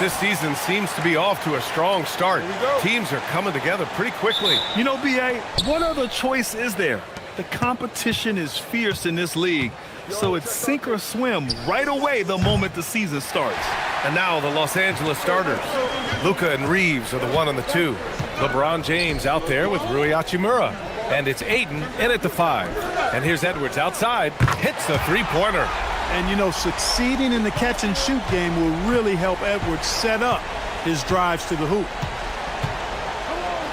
this season seems to be off to a strong start. Teams are coming together pretty quickly. You know, B.A., what other choice is there? The competition is fierce in this league, so it's sink or swim right away the moment the season starts. And now the Los Angeles starters. Luka and Reeves are the 1 and the 2. LeBron James out there with Rui Hachimura. And it's Ayton in at the 5. And here's Edwards outside, hits a three-pointer. And, you know, succeeding in the catch-and-shoot game will really help Edwards set up his drives to the hoop.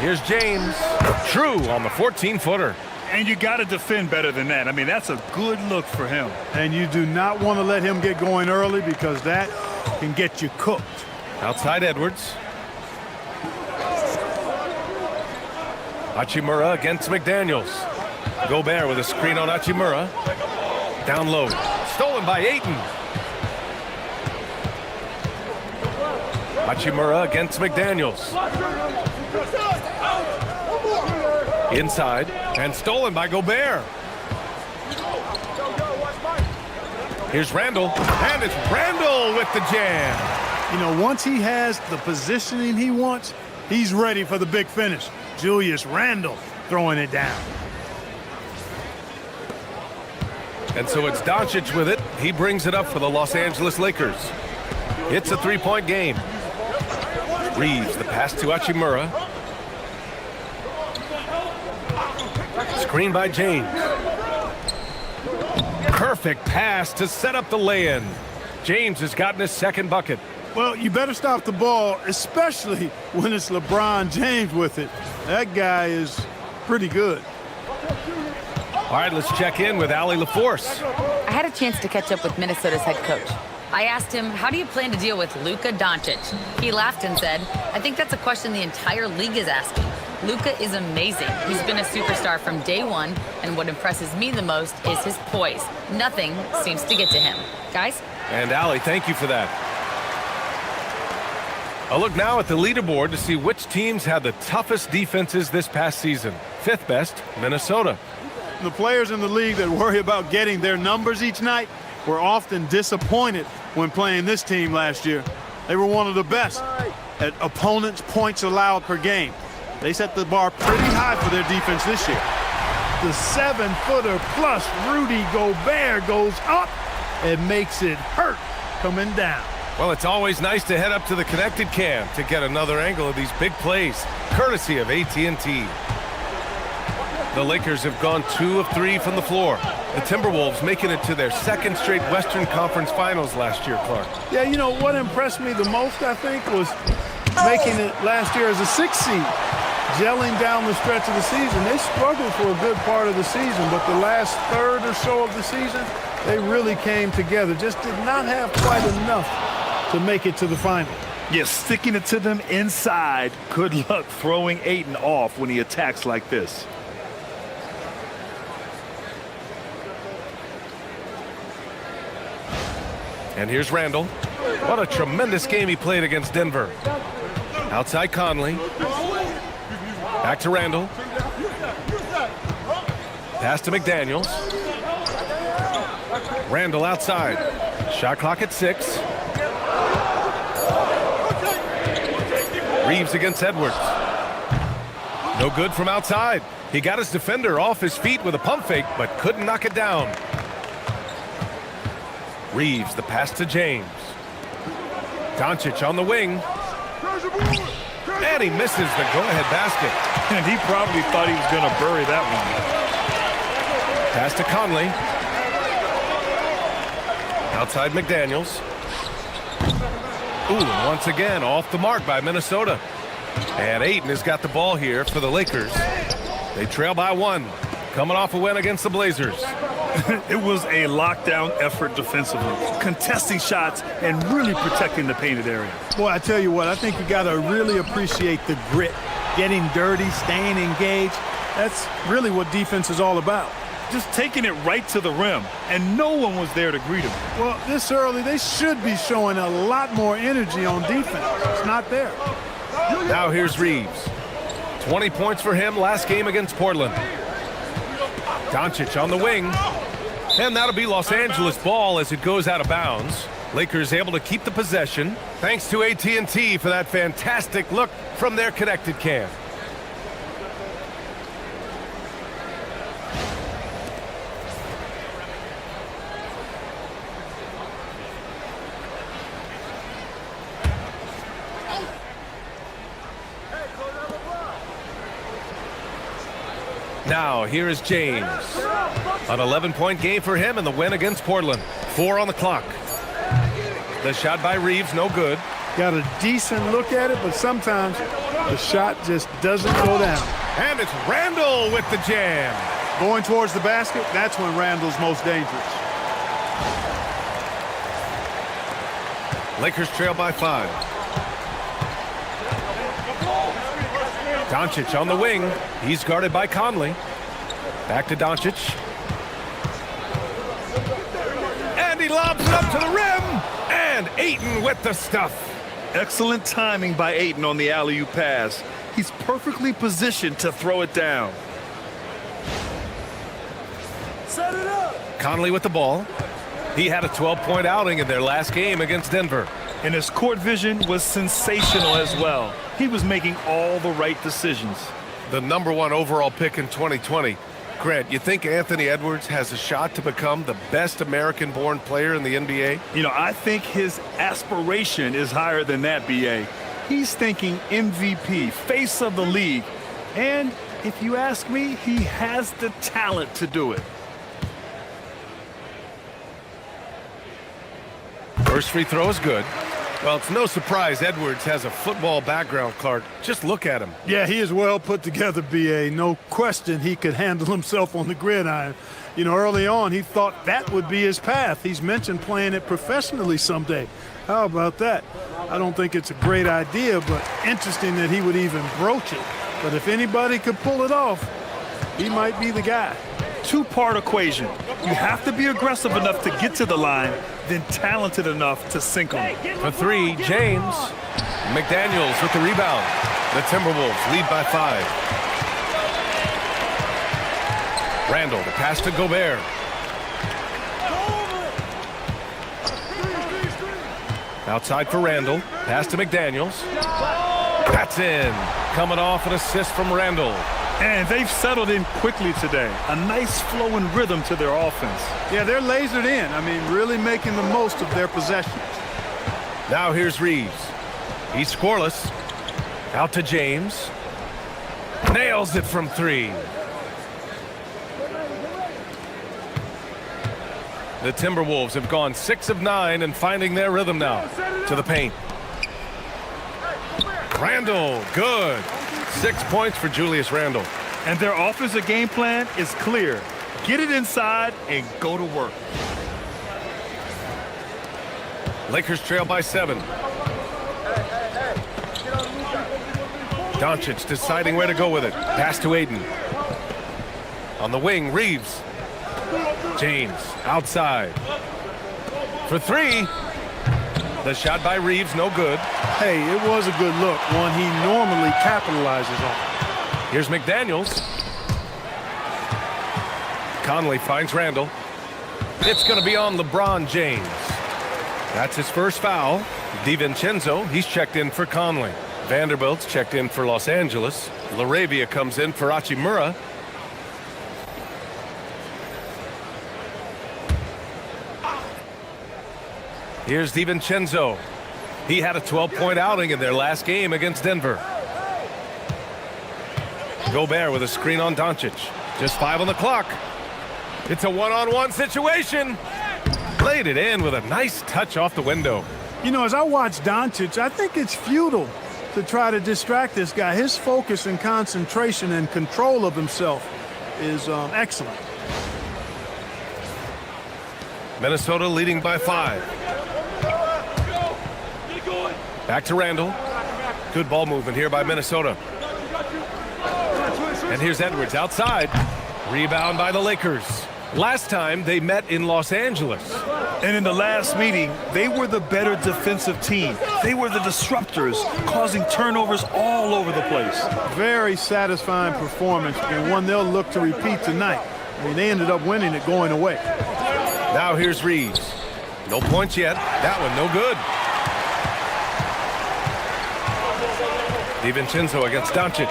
Here's James. True on the 14-footer. And you got to defend better than that. I mean, that's a good look for him. And you do not want to let him get going early because that can get you cooked. Outside Edwards. Hachimura against McDaniels. Gobert with a screen on Hachimura. Down low. Stolen by Ayton. Hachimura against McDaniels. Inside. And stolen by Gobert. Here's Randall. And it's Randall with the jam. You know, once he has the positioning he wants, he's ready for the big finish. Julius Randle throwing it down. And so it's Doncic with it. He brings it up for the Los Angeles Lakers. It's a three-point game. Reeves, the pass to Hachimura. Screen by James. Perfect pass to set up the lay-in. James has gotten his second bucket. Well, you better stop the ball, especially when it's LeBron James with it. That guy is pretty good. All right, let's check in with Allie LaForce. I had a chance to catch up with Minnesota's head coach. I asked him, how do you plan to deal with Luka Doncic? He laughed and said, I think that's a question the entire league is asking. Luka is amazing. He's been a superstar from day one, and what impresses me the most is his poise. Nothing seems to get to him. Guys? And Allie, thank you for that. A look now at the leaderboard to see which teams had the toughest defenses this past season. 5th best, Minnesota. The players in the league that worry about getting their numbers each night were often disappointed when playing this team last year. They were one of the best at opponents' points allowed per game. They set the bar pretty high for their defense this year. The 7-footer plus Rudy Gobert goes up and makes it hurt coming down. Well, it's always nice to head up to the connected cam to get another angle of these big plays, courtesy of AT&T. The Lakers have gone 2 of 3 from the floor. The Timberwolves making it to their 2nd straight Western Conference Finals last year, Clark. Yeah, you know, what impressed me the most, I think, was making it last year as a 6th seed. Gelling down the stretch of the season. They struggled for a good part of the season, but the last third or so of the season, they really came together. Just did not have quite enough to make it to the final. Yes, sticking it to them inside. Good luck throwing Ayton off when he attacks like this. And here's Randall. What a tremendous game he played against Denver. Outside Conley. Back to Randall. Pass to McDaniels. Randall outside. Shot clock at 6. Reeves against Edwards. No good from outside. He got his defender off his feet with a pump fake, but couldn't knock it down. Reeves, the pass to James. Doncic on the wing. And he misses the go-ahead basket. And he probably thought he was going to bury that one. Pass to Conley. Outside McDaniels. Ooh, and once again, off the mark by Minnesota. And Ayton has got the ball here for the Lakers. They trail by 1. Coming off a win against the Blazers. It was a lockdown effort defensively, contesting shots and really protecting the painted area. Boy, I tell you what, I think you got to really appreciate the grit, getting dirty, staying engaged. That's really what defense is all about. Just taking it right to the rim, and no one was there to greet him. Well, this early, they should be showing a lot more energy on defense. It's not there. Now here's Reeves. 20 points for him last game against Portland. Doncic on the wing. And that'll be Los Angeles ball as it goes out of bounds. Lakers able to keep the possession. Thanks to AT&T for that fantastic look from their connected cam. Now, here is James. An 11-point game for him in the win against Portland. 4 on the clock. The shot by Reeves, no good. Got a decent look at it, but sometimes the shot just doesn't go down. And it's Randall with the jam. Going towards the basket, that's when Randall's most dangerous. Lakers trail by 5. Doncic on the wing. He's guarded by Conley. Back to Doncic. And he lobs it up to the rim. And Ayton with the stuff. Excellent timing by Ayton on the alley-oop pass. He's perfectly positioned to throw it down. Set it up. Conley with the ball. He had a 12-point outing in their last game against Denver. And his court vision was sensational as well. He was making all the right decisions. The #1 overall pick in 2020. Grant, you think Anthony Edwards has a shot to become the best American-born player in the NBA? You know, I think his aspiration is higher than that, B.A. He's thinking MVP, face of the league. And if you ask me, he has the talent to do it. First free throw is good. Well, it's no surprise Edwards has a football background, Clark. Just look at him. Yeah, he is well put together, B.A. No question he could handle himself on the gridiron. You know, early on, he thought that would be his path. He's mentioned playing it professionally someday. How about that? I don't think it's a great idea, but interesting that he would even broach it. But if anybody could pull it off, he might be the guy. Two-part equation. You have to be aggressive enough to get to the line, then talented enough to sink them. For 3, James. McDaniels with the rebound. The Timberwolves lead by 5. Randall, the pass to Gobert. Outside for Randall. Pass to McDaniels. That's in. Coming off an assist from Randall. And they've settled in quickly today. A nice flowing rhythm to their offense. Yeah, they're lasered in. I mean, really making the most of their possessions. Now here's Reeves. He's scoreless. Out to James. Nails it from 3. The Timberwolves have gone 6 of 9 and finding their rhythm now. To the paint. Randall, good. 6 points for Julius Randall. And their offensive game plan is clear. Get it inside and go to work. Lakers trail by 7. Doncic deciding where to go with it. Pass to Ayton. On the wing, Reeves. James outside. For 3. The shot by Reeves, no good. Hey, it was a good look, one he normally capitalizes on. Here's McDaniels. Conley finds Randall. It's going to be on LeBron James. That's his first foul. DiVincenzo, he's checked in for Conley. Vanderbilt's checked in for Los Angeles. LaRavia comes in for Hachimura. Here's DiVincenzo. He had a 12-point outing in their last game against Denver. Gobert with a screen on Doncic. Just 5 on the clock. It's a one-on-one situation. Laid it in with a nice touch off the window. You know, as I watch Doncic, I think it's futile to try to distract this guy. His focus and concentration and control of himself is excellent. Minnesota leading by 5. Back to Randall. Good ball movement here by Minnesota. And here's Edwards outside. Rebound by the Lakers. Last time they met in Los Angeles. And in the last meeting, they were the better defensive team. They were the disruptors, causing turnovers all over the place. Very satisfying performance and one they'll look to repeat tonight. I mean, they ended up winning it going away. Now here's Reeves. No points yet. That one no good. DiVincenzo against Doncic.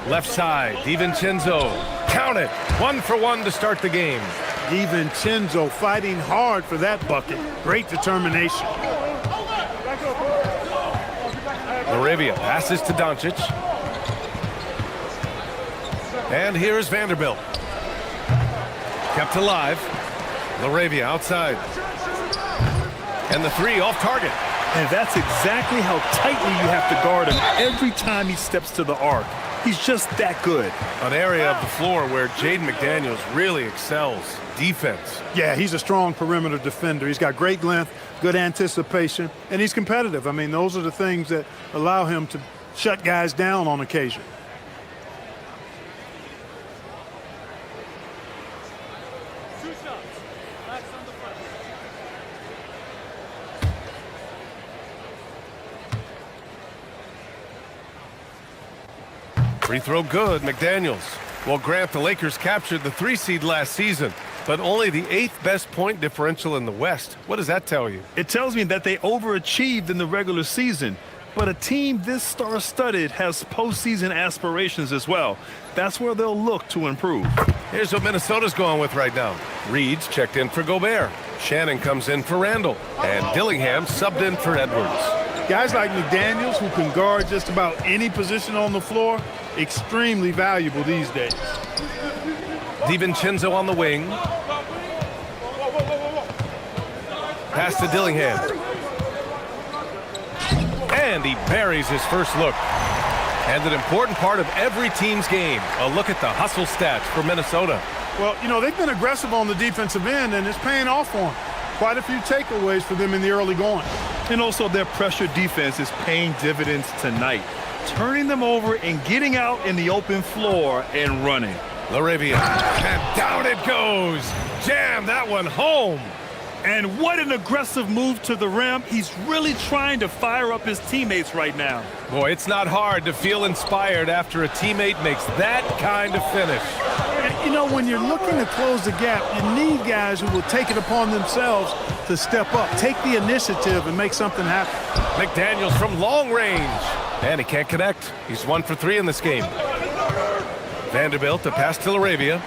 Left side, DiVincenzo. Count it. 1 for 1 to start the game. DiVincenzo fighting hard for that bucket. Great determination. Laravia passes to Doncic. And here's Vanderbilt. Kept alive. Laravia outside. And the three off target. And that's exactly how tightly you have to guard him every time he steps to the arc. He's just that good. An area of the floor where Jaden McDaniels really excels. Defense. Yeah, he's a strong perimeter defender. He's got great length, good anticipation, and he's competitive. I mean, those are the things that allow him to shut guys down on occasion. Free throw good, McDaniels. Well, Grant, the Lakers captured the 3 seed last season, but only the 8th best point differential in the West. What does that tell you? It tells me that they overachieved in the regular season, but a team this star-studded has postseason aspirations as well. That's where they'll look to improve. Here's what Minnesota's going with right now. Reed's checked in for Gobert. Shannon comes in for Randall. And Dillingham subbed in for Edwards. Guys like McDaniels, who can guard just about any position on the floor, extremely valuable these days. DiVincenzo on the wing. Pass to Dillingham. And he buries his first look. And an important part of every team's game, a look at the hustle stats for Minnesota. Well, you know, they've been aggressive on the defensive end, and it's paying off for them. Quite a few takeaways for them in the early going. And also their pressure defense is paying dividends tonight, turning them over and getting out in the open floor and running. Laravia, and down it goes. Jam that one home. And what an aggressive move to the rim. He's really trying to fire up his teammates right now. Boy, it's not hard to feel inspired after a teammate makes that kind of finish. You know, when you're looking to close the gap, you need guys who will take it upon themselves to step up, take the initiative, and make something happen. McDaniels from long range. And he can't connect. He's 1 for 3 in this game. Vanderbilt, a pass to Laravia.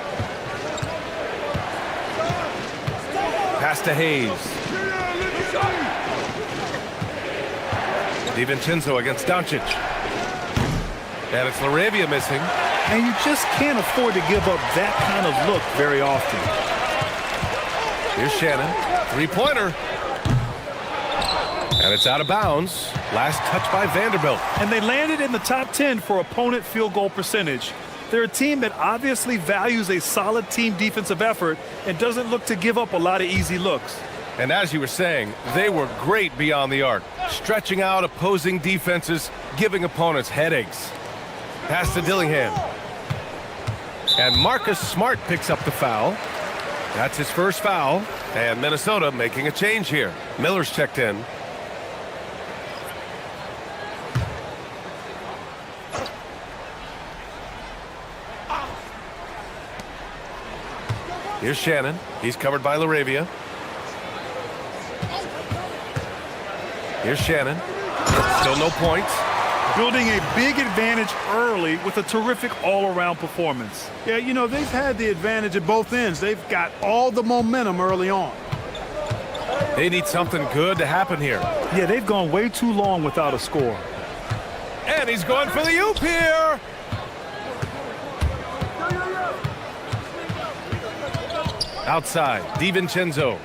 Pass to Hayes. DiVincenzo against Doncic. And it's Laravia missing. And you just can't afford to give up that kind of look very often. Here's Shannon. 3-pointer. And it's out of bounds. Last touch by Vanderbilt. And they landed in the top 10 for opponent field goal percentage. They're a team that obviously values a solid team defensive effort and doesn't look to give up a lot of easy looks. And as you were saying, they were great beyond the arc, stretching out opposing defenses, giving opponents headaches. Pass to Dillingham. And Marcus Smart picks up the foul. That's his first foul. And Minnesota making a change here. Miller's checked in. Here's Shannon. He's covered by Laravia. Here's Shannon. Still no points. Building a big advantage early with a terrific all-around performance. Yeah, you know, they've had the advantage at both ends. They've got all the momentum early on. They need something good to happen here. Yeah, they've gone way too long without a score. And he's going for the oop here. Outside, DiVincenzo.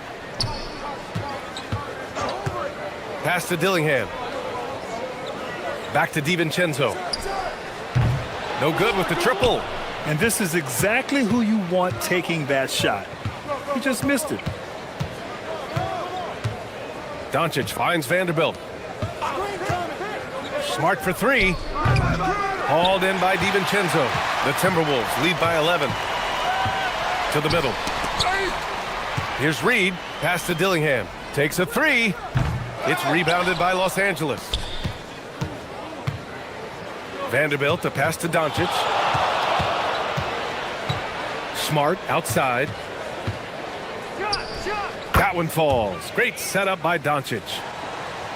Pass to Dillingham. Back to DiVincenzo. No good with the triple. And this is exactly who you want taking that shot. He just missed it. Doncic finds Vanderbilt. Smart for 3. Hauled in by DiVincenzo. The Timberwolves lead by 11. To the middle. Here's Reed. Pass to Dillingham. Takes a 3. It's rebounded by Los Angeles. Vanderbilt, a pass to Doncic. Smart outside. That one falls. Great setup by Doncic.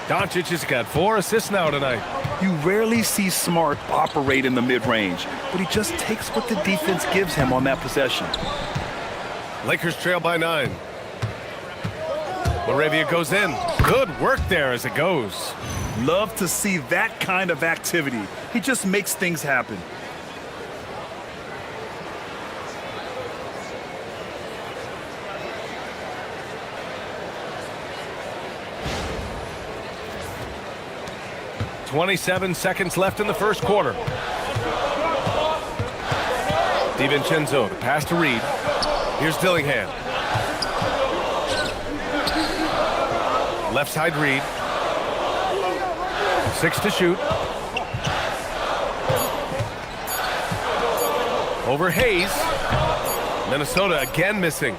Doncic has got 4 assists now tonight. You rarely see Smart operate in the mid-range, but he just takes what the defense gives him on that possession. Lakers trail by 9. Laravia goes in. Good work there as it goes. Love to see that kind of activity. He just makes things happen. .27 left in the first quarter. DiVincenzo, the pass to Reed. Here's Dillingham. Left side Reed. 6 to shoot. Over Hayes. Minnesota again missing.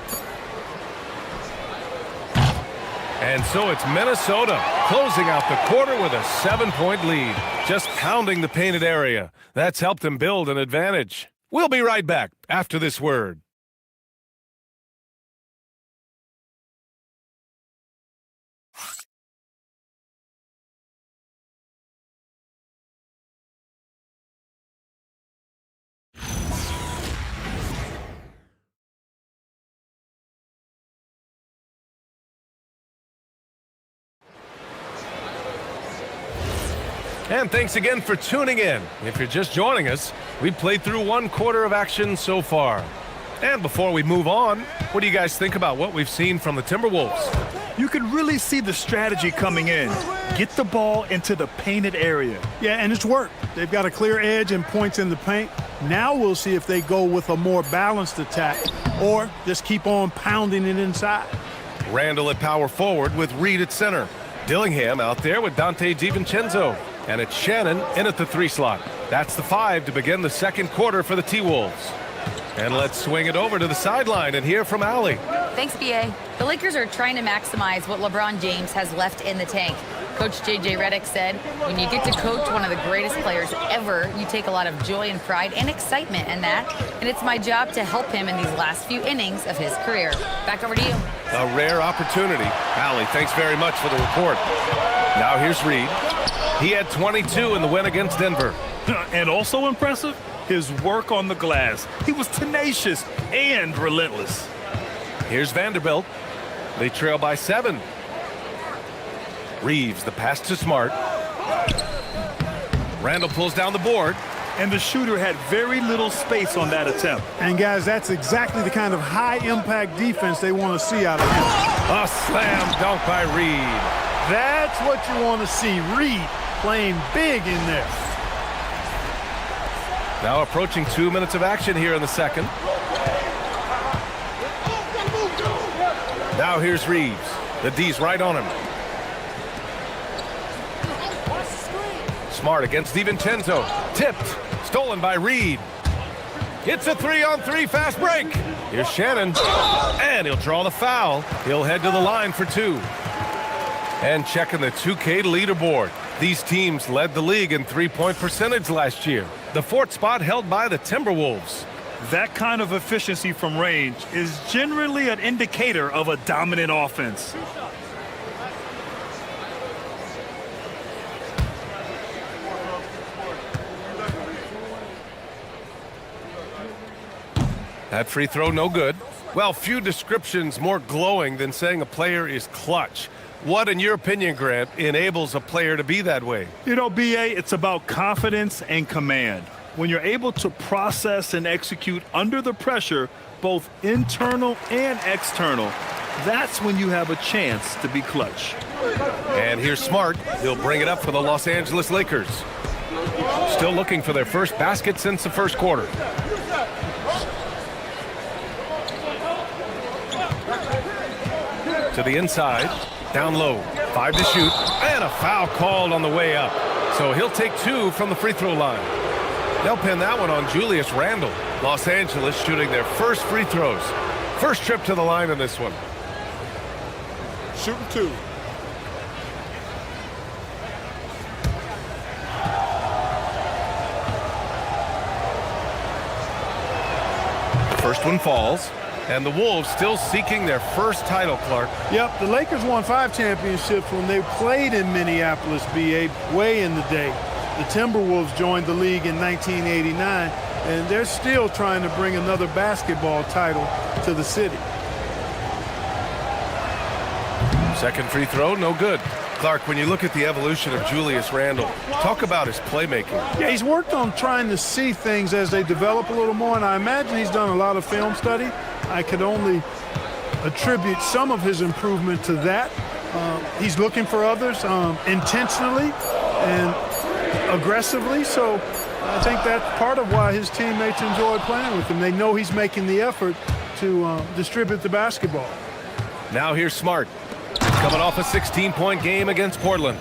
And so it's Minnesota closing out the quarter with a 7-point lead. Just pounding the painted area. That's helped them build an advantage. We'll be right back after this word. And thanks again for tuning in. If you're just joining us, we've played through 1 quarter of action so far. And before we move on, what do you guys think about what we've seen from the Timberwolves? You can really see the strategy coming in. Get the ball into the painted area. Yeah, and it's worked. They've got a clear edge and points in the paint. Now we'll see if they go with a more balanced attack or just keep on pounding it inside. Randall at power forward with Reed at center. Dillingham out there with Dante DiVincenzo. And it's Shannon in at the 3 slot. That's the 5 to begin the second quarter for the T-Wolves. And let's swing it over to the sideline and hear from Allie. Thanks, BA. The Lakers are trying to maximize what LeBron James has left in the tank. Coach J.J. Redick said, when you get to coach one of the greatest players ever, you take a lot of joy and pride and excitement in that. And it's my job to help him in these last few innings of his career. Back over to you. A rare opportunity. Allie, thanks very much for the report. Now here's Reed. He had 22 in the win against Denver. And also impressive, his work on the glass. He was tenacious and relentless. Here's Vanderbilt. They trail by 7. Reeves, the pass to Smart. Randall pulls down the board. And the shooter had very little space on that attempt. And, guys, that's exactly the kind of high-impact defense they want to see out of him. A slam dunk by Reed. That's what you want to see. Reed playing big in there. Now approaching 2 minutes of action here in the second. Now here's Reeves. The D's right on him. Smart against DiVincenzo. Tipped. Stolen by Reed. It's a 3-on-3 fast break. Here's Shannon. And he'll draw the foul. He'll head to the line for 2. And checking the 2K leaderboard. These teams led the league in three-point percentage last year. The 4th spot held by the Timberwolves. That kind of efficiency from range is generally an indicator of a dominant offense. That free throw no good. Well, few descriptions more glowing than saying a player is clutch. What, in your opinion, Grant, enables a player to be that way? You know, BA, it's about confidence and command. When you're able to process and execute under the pressure, both internal and external, that's when you have a chance to be clutch. And here's Smart. He'll bring it up for the Los Angeles Lakers. Still looking for their first basket since the first quarter. To the inside. Down low, 5 to shoot, and a foul called on the way up. So he'll take 2 from the free throw line. They'll pin that one on Julius Randle. Los Angeles shooting their first free throws. First trip to the line in this one. Shooting 2. First one falls. And the Wolves still seeking their first title, Clark. Yep, the Lakers won 5 championships when they played in Minneapolis, BA, way in the day. The Timberwolves joined the league in 1989, and they're still trying to bring another basketball title to the city. Second free throw, no good. Clark, when you look at the evolution of Julius Randle, talk about his playmaking. Yeah, he's worked on trying to see things as they develop a little more, and I imagine he's done a lot of film study. I could only attribute some of his improvement to that. He's looking for others intentionally and aggressively, so I think that's part of why his teammates enjoy playing with him. They know he's making the effort to distribute the basketball. Now here's Smart. Coming off a 16-point game against Portland.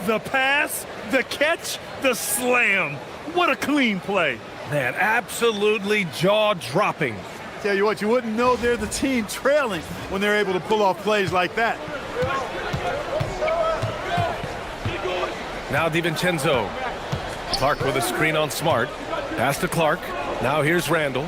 The pass, the catch, the slam. What a clean play. Man, absolutely jaw-dropping. Tell you what, you wouldn't know they're the team trailing when they're able to pull off plays like that. Now DiVincenzo. Clark with a screen on Smart. Pass to Clark. Now here's Randle.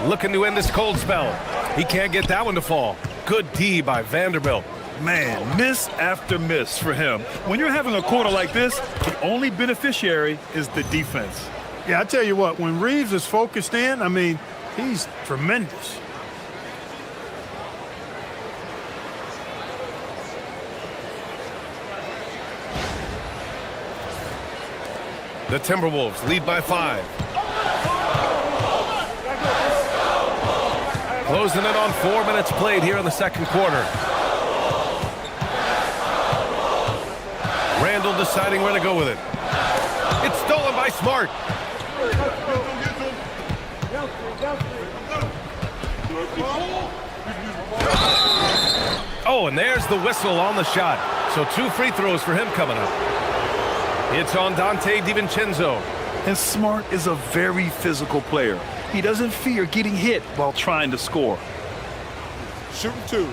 Looking to end this cold spell. He can't get that one to fall. Good D by Vanderbilt. Man, miss after miss for him. When you're having a quarter like this, the only beneficiary is the defense. Yeah, I tell you what, when Reeves is focused in, I mean, he's tremendous. The Timberwolves lead by 5. Closing in on 4 minutes played here in the second quarter. Randle deciding where to go with it. It's stolen by Smart. Oh, and there's the whistle on the shot. So 2 free throws for him coming up. It's on Dante DiVincenzo. And Smart is a very physical player. He doesn't fear getting hit while trying to score. Shooting 2.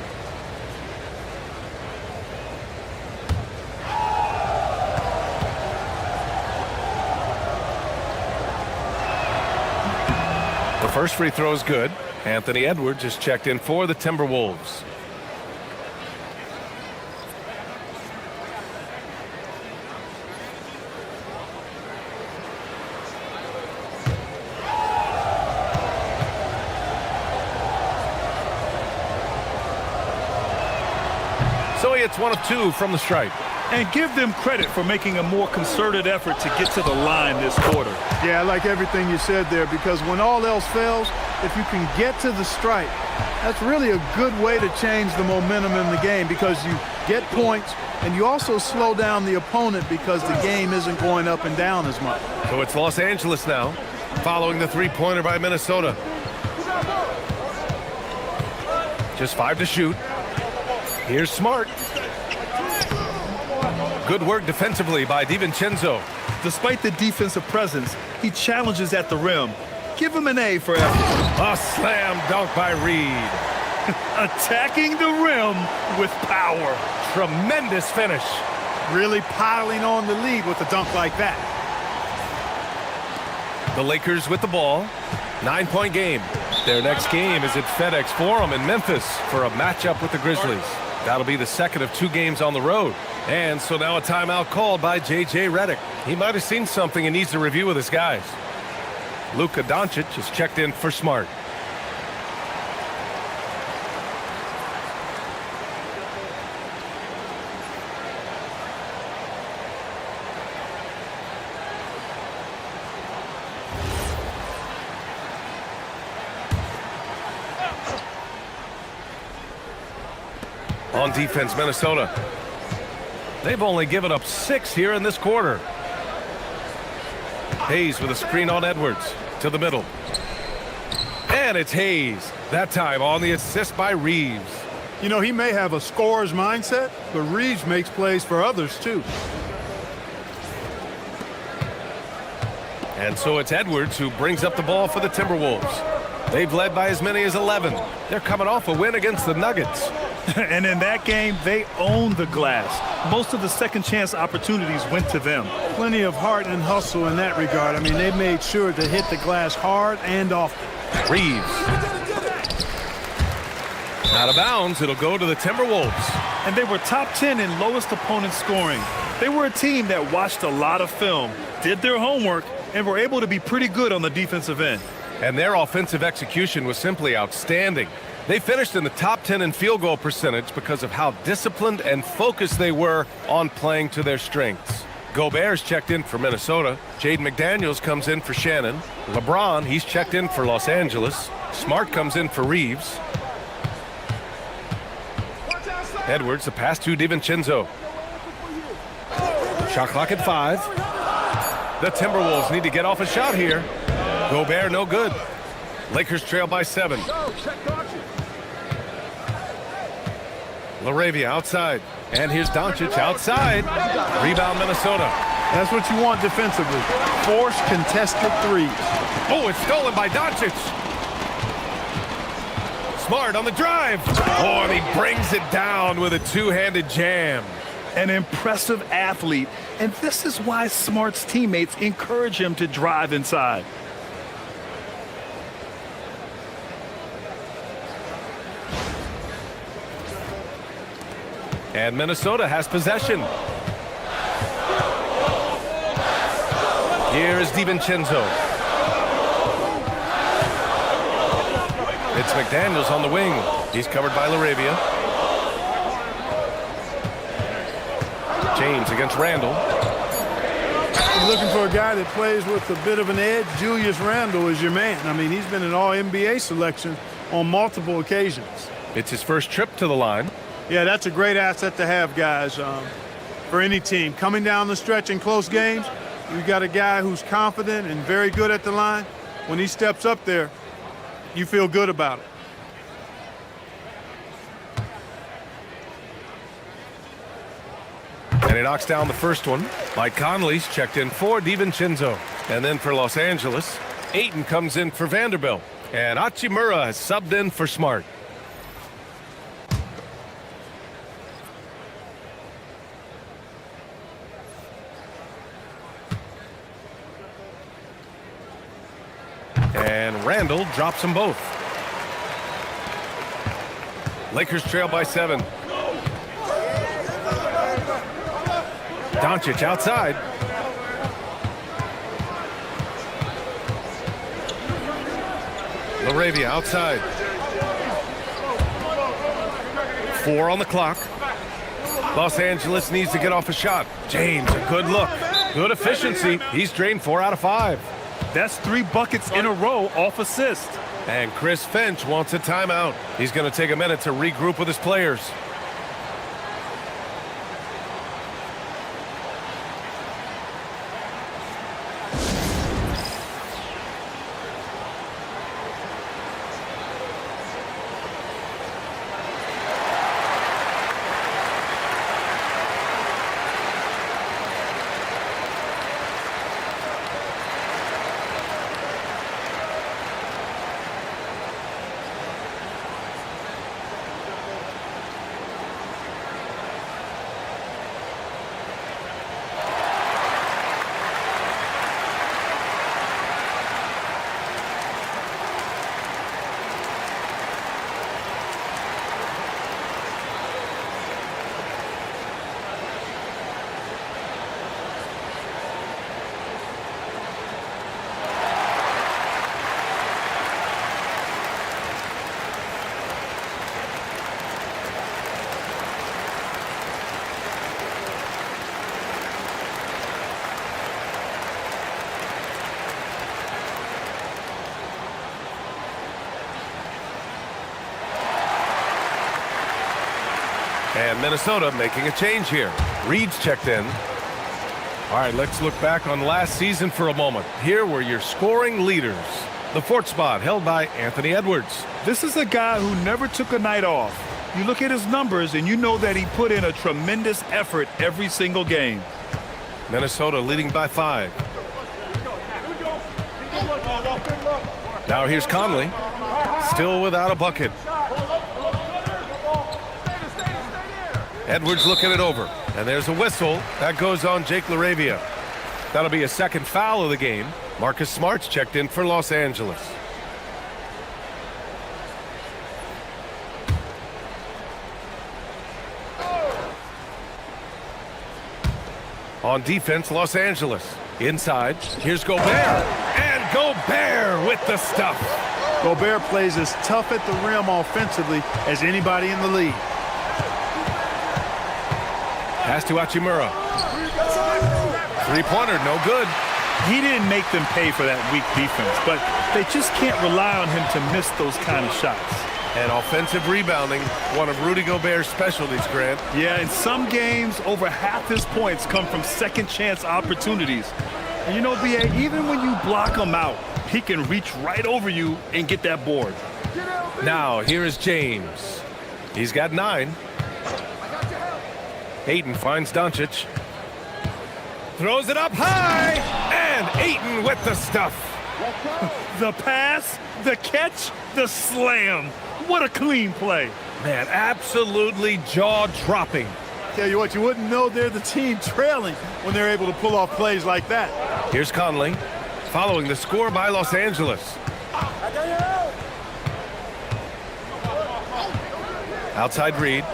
The first free throw is good. Anthony Edwards is checked in for the Timberwolves. So he hits 1 of 2 from the stripe. And give them credit for making a more concerted effort to get to the line this quarter. Yeah, I like everything you said there, because when all else fails, if you can get to the stripe, that's really a good way to change the momentum in the game, because you get points and you also slow down the opponent because the game isn't going up and down as much. So it's Los Angeles now, following the three-pointer by Minnesota. Just 5 to shoot. Here's Smart. Good work defensively by DiVincenzo. Despite the defensive presence, he challenges at the rim. Give him an A for effort. A slam dunk by Reed. Attacking the rim with power. Tremendous finish. Really piling on the lead with a dunk like that. The Lakers with the ball. 9-point game. Their next game is at FedEx Forum in Memphis for a matchup with the Grizzlies. That'll be the second of 2 games on the road. And so now a timeout called by J.J. Redick. He might have seen something and needs to review with his guys. Luka Doncic is checked in for Smart. On defense, Minnesota. They've only given up 6 here in this quarter. Hayes with a screen on Edwards to the middle. And it's Hayes. That time on the assist by Reeves. You know, he may have a scorer's mindset, but Reeves makes plays for others too. And so it's Edwards who brings up the ball for the Timberwolves. They've led by as many as 11. They're coming off a win against the Nuggets. And in that game, they owned the glass. Most of the second chance opportunities went to them. plenty of heart and hustle in that regard. I mean, they made sure to hit the glass hard and often. Reeves. Out of bounds, it'll go to the Timberwolves. And they were top 10 in lowest opponent scoring. They were a team that watched a lot of film, did their homework, and were able to be pretty good on the defensive end. And their offensive execution was simply outstanding. They finished in the top 10 in field goal percentage because of how disciplined and focused they were on playing to their strengths. Gobert's checked in for Minnesota. Jaden McDaniels comes in for Shannon. LeBron, he's checked in for Los Angeles. Smart comes in for Reeves. Edwards, the pass to DiVincenzo. Shot clock at 5. The Timberwolves need to get off a shot here. Gobert, no good. Lakers trail by 7. LaRavia outside. And here's Doncic outside. Rebound Minnesota. That's what you want defensively. Force contested threes. Oh, it's stolen by Doncic. Smart on the drive. Oh, and he brings it down with a two-handed jam. An impressive athlete, and this is why Smart's teammates encourage him to drive inside. And Minnesota has possession. Here is DiVincenzo. It's McDaniels on the wing. He's covered by LaRavia. James against Randall. You're looking for a guy that plays with a bit of an edge. Julius Randle is your man. I mean, he's been an all-NBA selection on multiple occasions. It's his first trip to the line. Yeah, that's a great asset to have, guys, for any team. Coming down the stretch in close games, you've got a guy who's confident and very good at the line. When he steps up there, you feel good about it. And he knocks down the first one. Mike Conley's checked in for DiVincenzo. And then for Los Angeles, Ayton comes in for Vanderbilt. And Hachimura has subbed in for Smart. And Randall drops them both. Lakers trail by 7. Doncic outside. LaRavia outside. 4 on the clock. Los Angeles needs to get off a shot. James, a good look. Good efficiency. He's drained 4 out of 5. That's 3 buckets in a row off assist. And Chris Finch wants a timeout. He's going to take a minute to regroup with his players. And Minnesota making a change here. Reed's checked in. All right, let's look back on last season for a moment. Here were your scoring leaders. The 4th spot held by Anthony Edwards. This is a guy who never took a night off. You look at his numbers and you know that he put in a tremendous effort every single game. Minnesota leading by 5. Now here's Conley. Still without a bucket. Edwards looking it over. And there's a whistle. That goes on Jake LaRavia. That'll be a second foul of the game. Marcus Smart's checked in for Los Angeles. On defense, Los Angeles. Inside, here's Gobert. And Gobert with the stuff. Gobert plays as tough at the rim offensively as anybody in the league. Pass to Hachimura. Three-pointer, no good. He didn't make them pay for that weak defense, but they just can't rely on him to miss those kind of shots. And offensive rebounding, one of Rudy Gobert's specialties, Grant. Yeah, in some games, over half his points come from second-chance opportunities. And you know, B.A., even when you block him out, he can reach right over you and get that board. Now, here is James. He's got 9. Ayton finds Doncic. Throws it up high, and Ayton with the stuff. The pass, the catch, the slam. What a clean play. Man, absolutely jaw-dropping. Tell you what, you wouldn't know they're the team trailing when they're able to pull off plays like that. Here's Conley, following the score by Los Angeles. Outside Reed.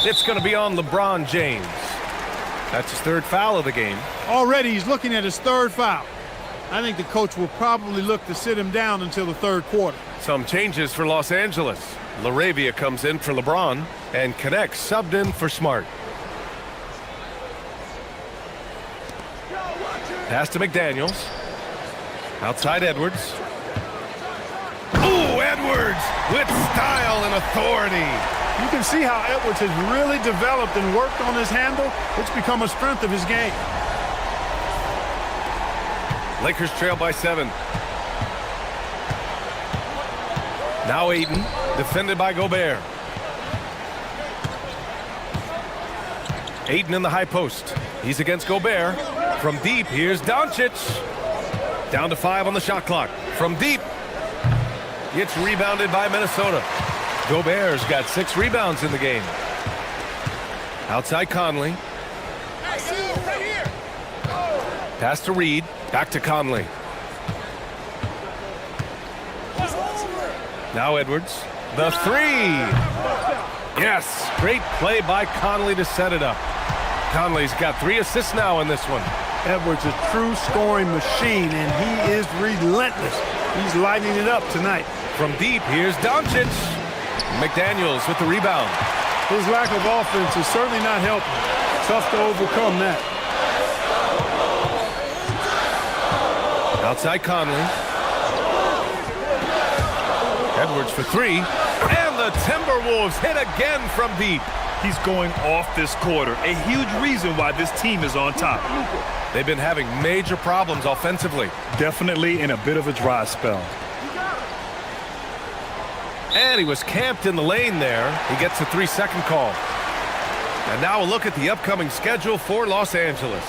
It's going to be on LeBron James. That's his 3rd foul of the game. Already he's looking at his 3rd foul. I think the coach will probably look to sit him down until the 3rd quarter. Some changes for Los Angeles. LaRavia comes in for LeBron, and Connect subbed in for Smart. Pass to McDaniels. Outside Edwards. Ooh, Edwards with style and authority. You can see how Edwards has really developed and worked on his handle. It's become a strength of his game. Lakers trail by 7. Now Ayton, defended by Gobert. Ayton in the high post. He's against Gobert. From deep, here's Doncic. Down to 5 on the shot clock. From deep. Gets rebounded by Minnesota. Gobert's got 6 rebounds in the game. Outside Conley. Pass to Reed. Back to Conley. Now Edwards. The 3. Yes, great play by Conley to set it up. Conley's got 3 assists now in this one. Edwards a true scoring machine, and he is relentless. He's lighting it up tonight. From deep, here's Doncic. McDaniels with the rebound. His lack of offense is certainly not helping. Tough to overcome that. Outside Conley. Edwards for 3. And the Timberwolves hit again from deep. He's going off this quarter. A huge reason why this team is on top. They've been having major problems offensively. Definitely in a bit of a dry spell. And he was camped in the lane there. He gets a 3-second call. And now a look at the upcoming schedule for Los Angeles.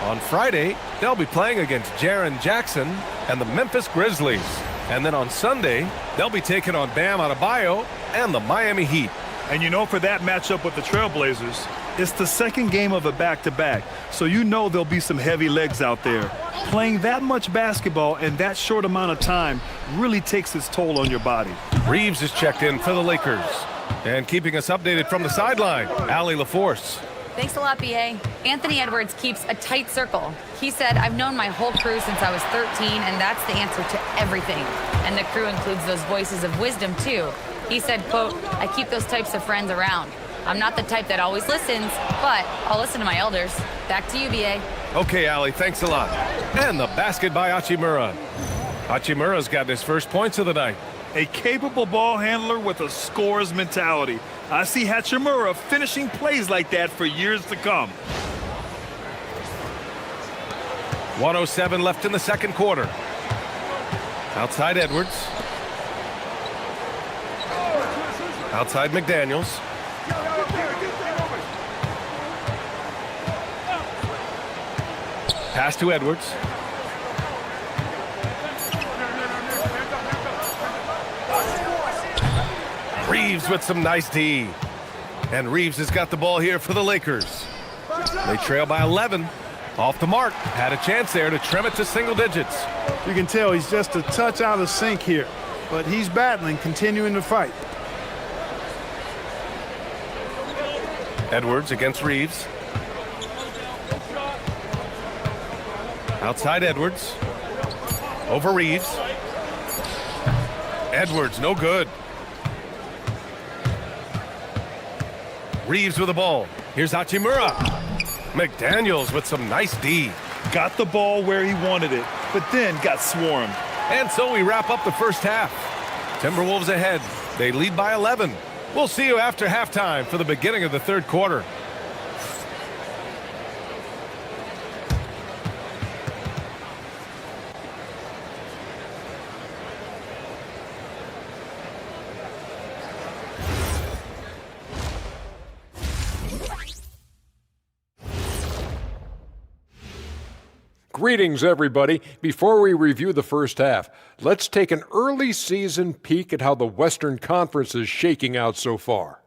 On Friday, they'll be playing against Jaren Jackson and the Memphis Grizzlies. And then on Sunday, they'll be taking on Bam Adebayo and the Miami Heat. And you know, for that matchup with the Trailblazers, it's the second game of a back-to-back. So you know there'll be some heavy legs out there. Playing that much basketball in that short amount of time really takes its toll on your body. Reeves is checked in for the Lakers. And keeping us updated from the sideline, Allie LaForce. Thanks a lot, B.A. Anthony Edwards keeps a tight circle. He said, I've known my whole crew since I was 13, and that's the answer to everything. And the crew includes those voices of wisdom, too. He said, quote, I keep those types of friends around. I'm not the type that always listens, but I'll listen to my elders. Back to you, B.A. Okay, Allie, thanks a lot. And the basket by Hachimura. Hachimura's got his first points of the night. A capable ball handler with a scorer's mentality. I see Hachimura finishing plays like that for years to come. 1:07 left in the second quarter. Outside Edwards. Outside McDaniels. Pass to Edwards. Reeves with some nice D. And Reeves has got the ball here for the Lakers. They trail by 11. Off the mark. Had a chance there to trim it to single digits. You can tell he's just a touch out of sync here, but he's battling, continuing to fight. Edwards against Reeves. Outside Edwards. Over Reeves. Edwards, no good. Reeves with the ball. Here's Hachimura. McDaniels with some nice D. Got the ball where he wanted it, but then got swarmed. And so we wrap up the first half. Timberwolves ahead. They lead by 11. We'll see you after halftime for the beginning of the third quarter. Greetings, everybody. Before we review the first half, let's take an early season peek at how the Western Conference is shaking out so far.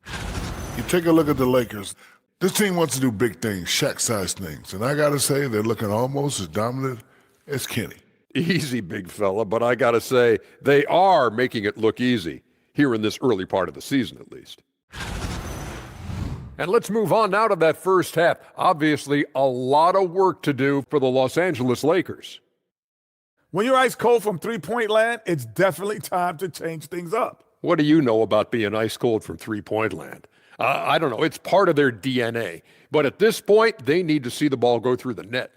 You take a look at the Lakers. This team wants to do big things, Shaq-sized things. And I got to say, they're looking almost as dominant as Kenny. Easy, big fella, but I got to say, they are making it look easy, here in this early part of the season at least. And let's move on now to that first half. Obviously, a lot of work to do for the Los Angeles Lakers. When you're ice cold from three-point land, it's definitely time to change things up. What do you know about being ice cold from three-point land? I don't know. It's part of their DNA. But at this point, they need to see the ball go through the net.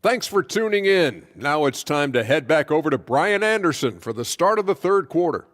Thanks for tuning in. Now it's time to head back over to Brian Anderson for the start of the third quarter.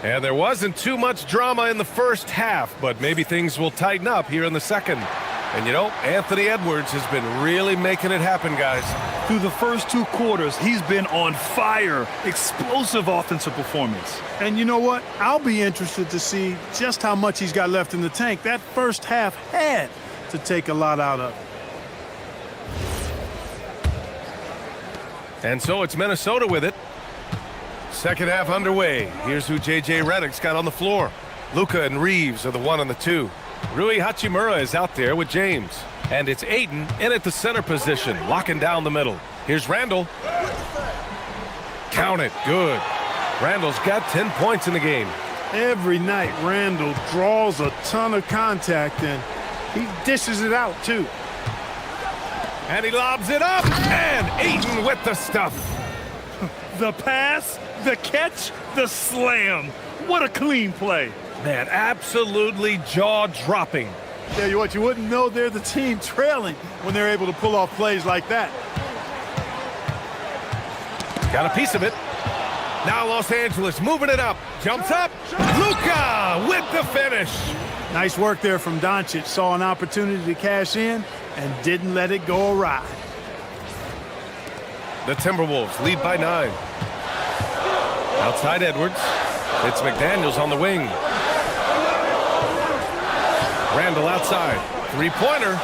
And there wasn't too much drama in the first half, but maybe things will tighten up here in the second. And you know, Anthony Edwards has been really making it happen, guys. Through the first two quarters, he's been on fire. Explosive offensive performance. And you know what? I'll be interested to see just how much he's got left in the tank. That first half had to take a lot out of it. And so it's Minnesota with it. Second half underway. Here's who J.J. Redick's got on the floor. Luka and Reeves are the 1 and the 2. Rui Hachimura is out there with James. And it's Ayton in at the center position, locking down the middle. Here's Randall. Count it. Good. Randall's got 10 points in the game. Every night, Randall draws a ton of contact, and he dishes it out, too. And he lobs it up. And Ayton with the stuff. The pass, the catch, the slam. What a clean play. Man, absolutely jaw-dropping. Tell you what, you wouldn't know they're the team trailing when they're able to pull off plays like that. Got a piece of it. Now Los Angeles moving it up. Jumps up. Luka with the finish. Nice work there from Doncic. Saw an opportunity to cash in and didn't let it go awry. The Timberwolves lead by 9. Outside Edwards. It's McDaniels on the wing. Randall outside. Three-pointer.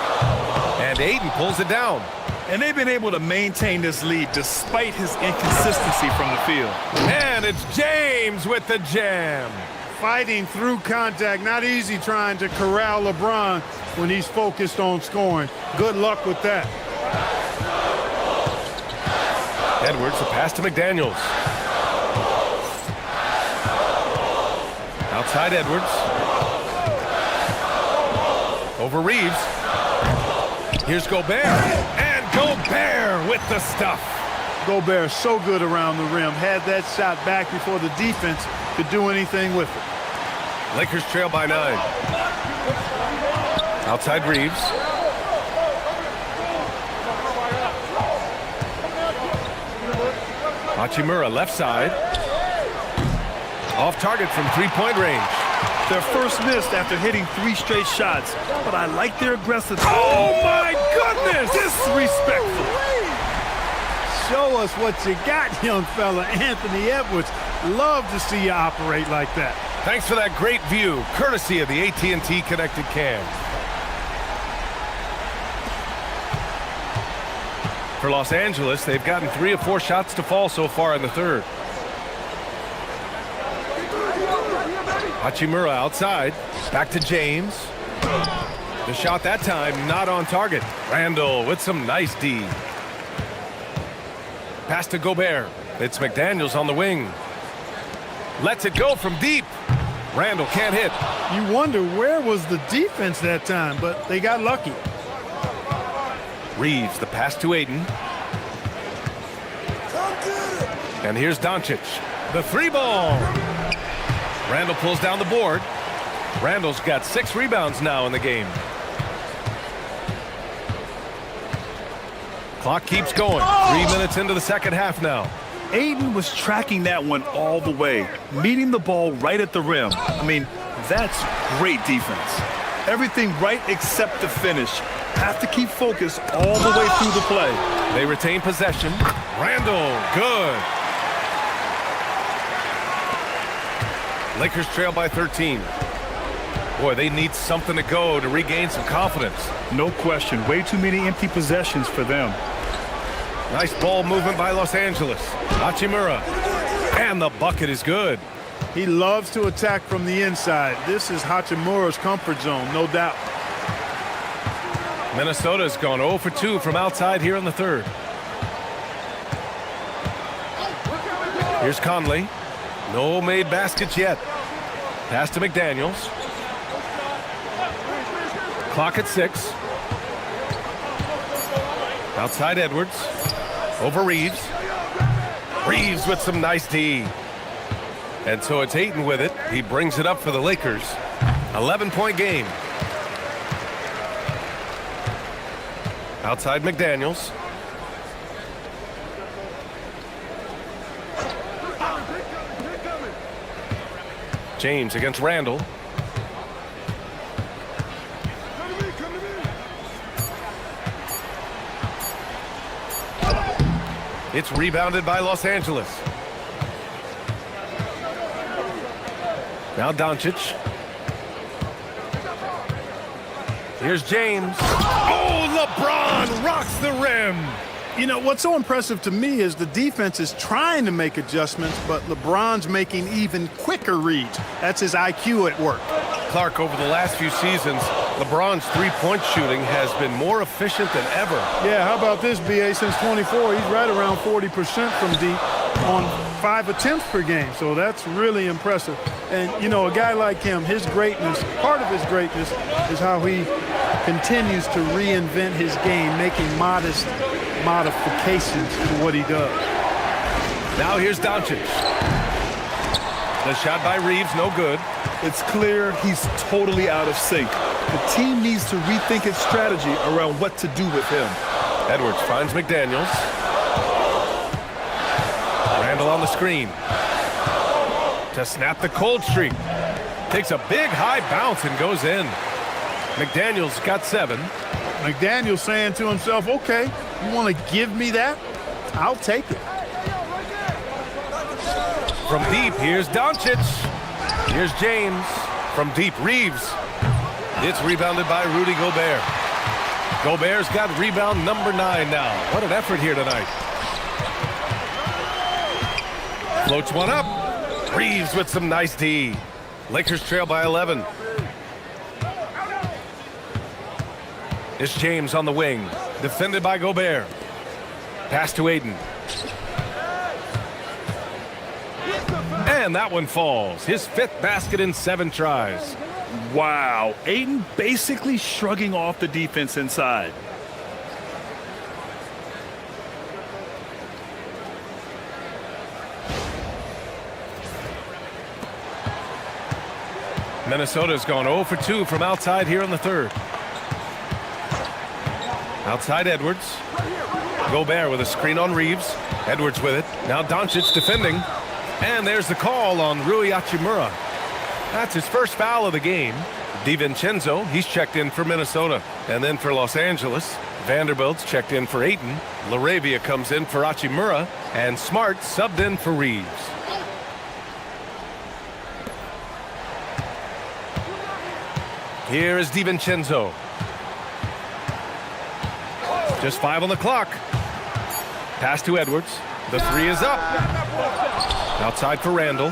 And Ayton pulls it down. And they've been able to maintain this lead despite his inconsistency from the field. And it's James with the jam. Fighting through contact. Not easy trying to corral LeBron when he's focused on scoring. Good luck with that. Edwards, the pass to McDaniels. Outside Edwards. Over Reeves. Here's Gobert. And Gobert with the stuff. Gobert so good around the rim. Had that shot back before the defense could do anything with it. Lakers trail by 9. Outside Reeves. Hachimura left side. Off target from three-point range. Their first miss after hitting 3 straight shots, but I like their aggressive. Oh my goodness! Disrespectful. Show us what you got, young fella. Anthony Edwards. Love to see you operate like that. Thanks for that great view, courtesy of the AT&T Connected Cam. For Los Angeles, they've gotten 3 of 4 shots to fall so far in the third. Hachimura outside. Back to James. The shot that time not on target. Randall with some nice D. Pass to Gobert. It's McDaniels on the wing. Lets it go from deep. Randall can't hit. You wonder where was the defense that time, but they got lucky. Reeves, the pass to Aiden. And here's Doncic. The 3-ball. Randall pulls down the board. Randall's got 6 rebounds now in the game. Clock keeps going. 3 minutes into the second half now. Aiden was tracking that one all the way, meeting the ball right at the rim. I mean, that's great defense. Everything right except the finish. Have to keep focus all the way through the play. They retain possession. Randall, good. Lakers trail by 13. Boy, they need something to go to regain some confidence. No question. Way too many empty possessions for them. Nice ball movement by Los Angeles. Hachimura. And the bucket is good. He loves to attack from the inside. This is Hachimura's comfort zone, no doubt. Minnesota's gone 0 for 2 from outside here in the third. Here's Conley. No made baskets yet. Pass to McDaniels. Clock at 6. Outside Edwards. Over Reeves. Reeves with some nice D. And so it's Ayton with it. He brings it up for the Lakers. 11-point game. Outside McDaniels. James against Randall. It's rebounded by Los Angeles. Now Doncic. Here's James. Oh, LeBron rocks the rim. You know, what's so impressive to me is the defense is trying to make adjustments, but LeBron's making even quicker reads. That's his IQ at work. Clark, over the last few seasons, LeBron's three-point shooting has been more efficient than ever. Yeah, how about this, BA? Since 24, he's right around 40% from deep on 5 attempts per game. So that's really impressive. And, you know, a guy like him, his greatness, part of his greatness is how he continues to reinvent his game, making modest modifications to what he does. Now here's Doncic. The shot by Reeves, no good. It's clear he's totally out of sync. The team needs to rethink its strategy around what to do with him. Edwards finds McDaniels. Randall on the screen. To snap the cold streak. Takes a big high bounce and goes in. McDaniels got 7. McDaniels saying to himself, okay, you want to give me that? I'll take it. From deep, here's Doncic. Here's James. From deep, Reeves. It's rebounded by Rudy Gobert. Gobert's got rebound number 9 now. What an effort here tonight. Floats one up. Reeves with some nice D. Lakers trail by 11. It's James on the wing. Defended by Gobert. Pass to Aiden. And that one falls. His 5th basket in 7 tries. Wow, Aiden basically shrugging off the defense inside. Minnesota's gone 0 for 2 from outside here in the third. Outside Edwards. Gobert with a screen on Reeves. Edwards with it. Now Doncic defending. And there's the call on Rui Hachimura. That's his first foul of the game. DiVincenzo, he's checked in for Minnesota. And then for Los Angeles, Vanderbilt's checked in for Ayton. LaRavia comes in for Hachimura. And Smart subbed in for Reeves. Here is DiVincenzo. Just 5 on the clock. Pass to Edwards. The three is up. Outside for Randall.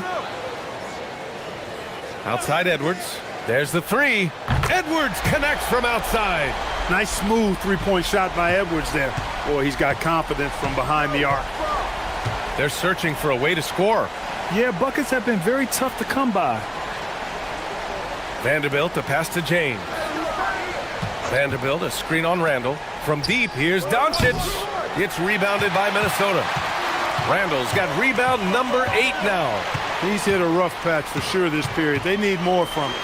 Outside Edwards. There's the three. Edwards connects from outside. Nice smooth three-point shot by Edwards there. Boy, he's got confidence from behind the arc. They're searching for a way to score. Yeah, buckets have been very tough to come by. Vanderbilt, the pass to James. Vanderbilt, a screen on Randall. From deep, here's Doncic. It's rebounded by Minnesota. Randall's got rebound number 8 now. He's hit a rough patch for sure this period. They need more from him.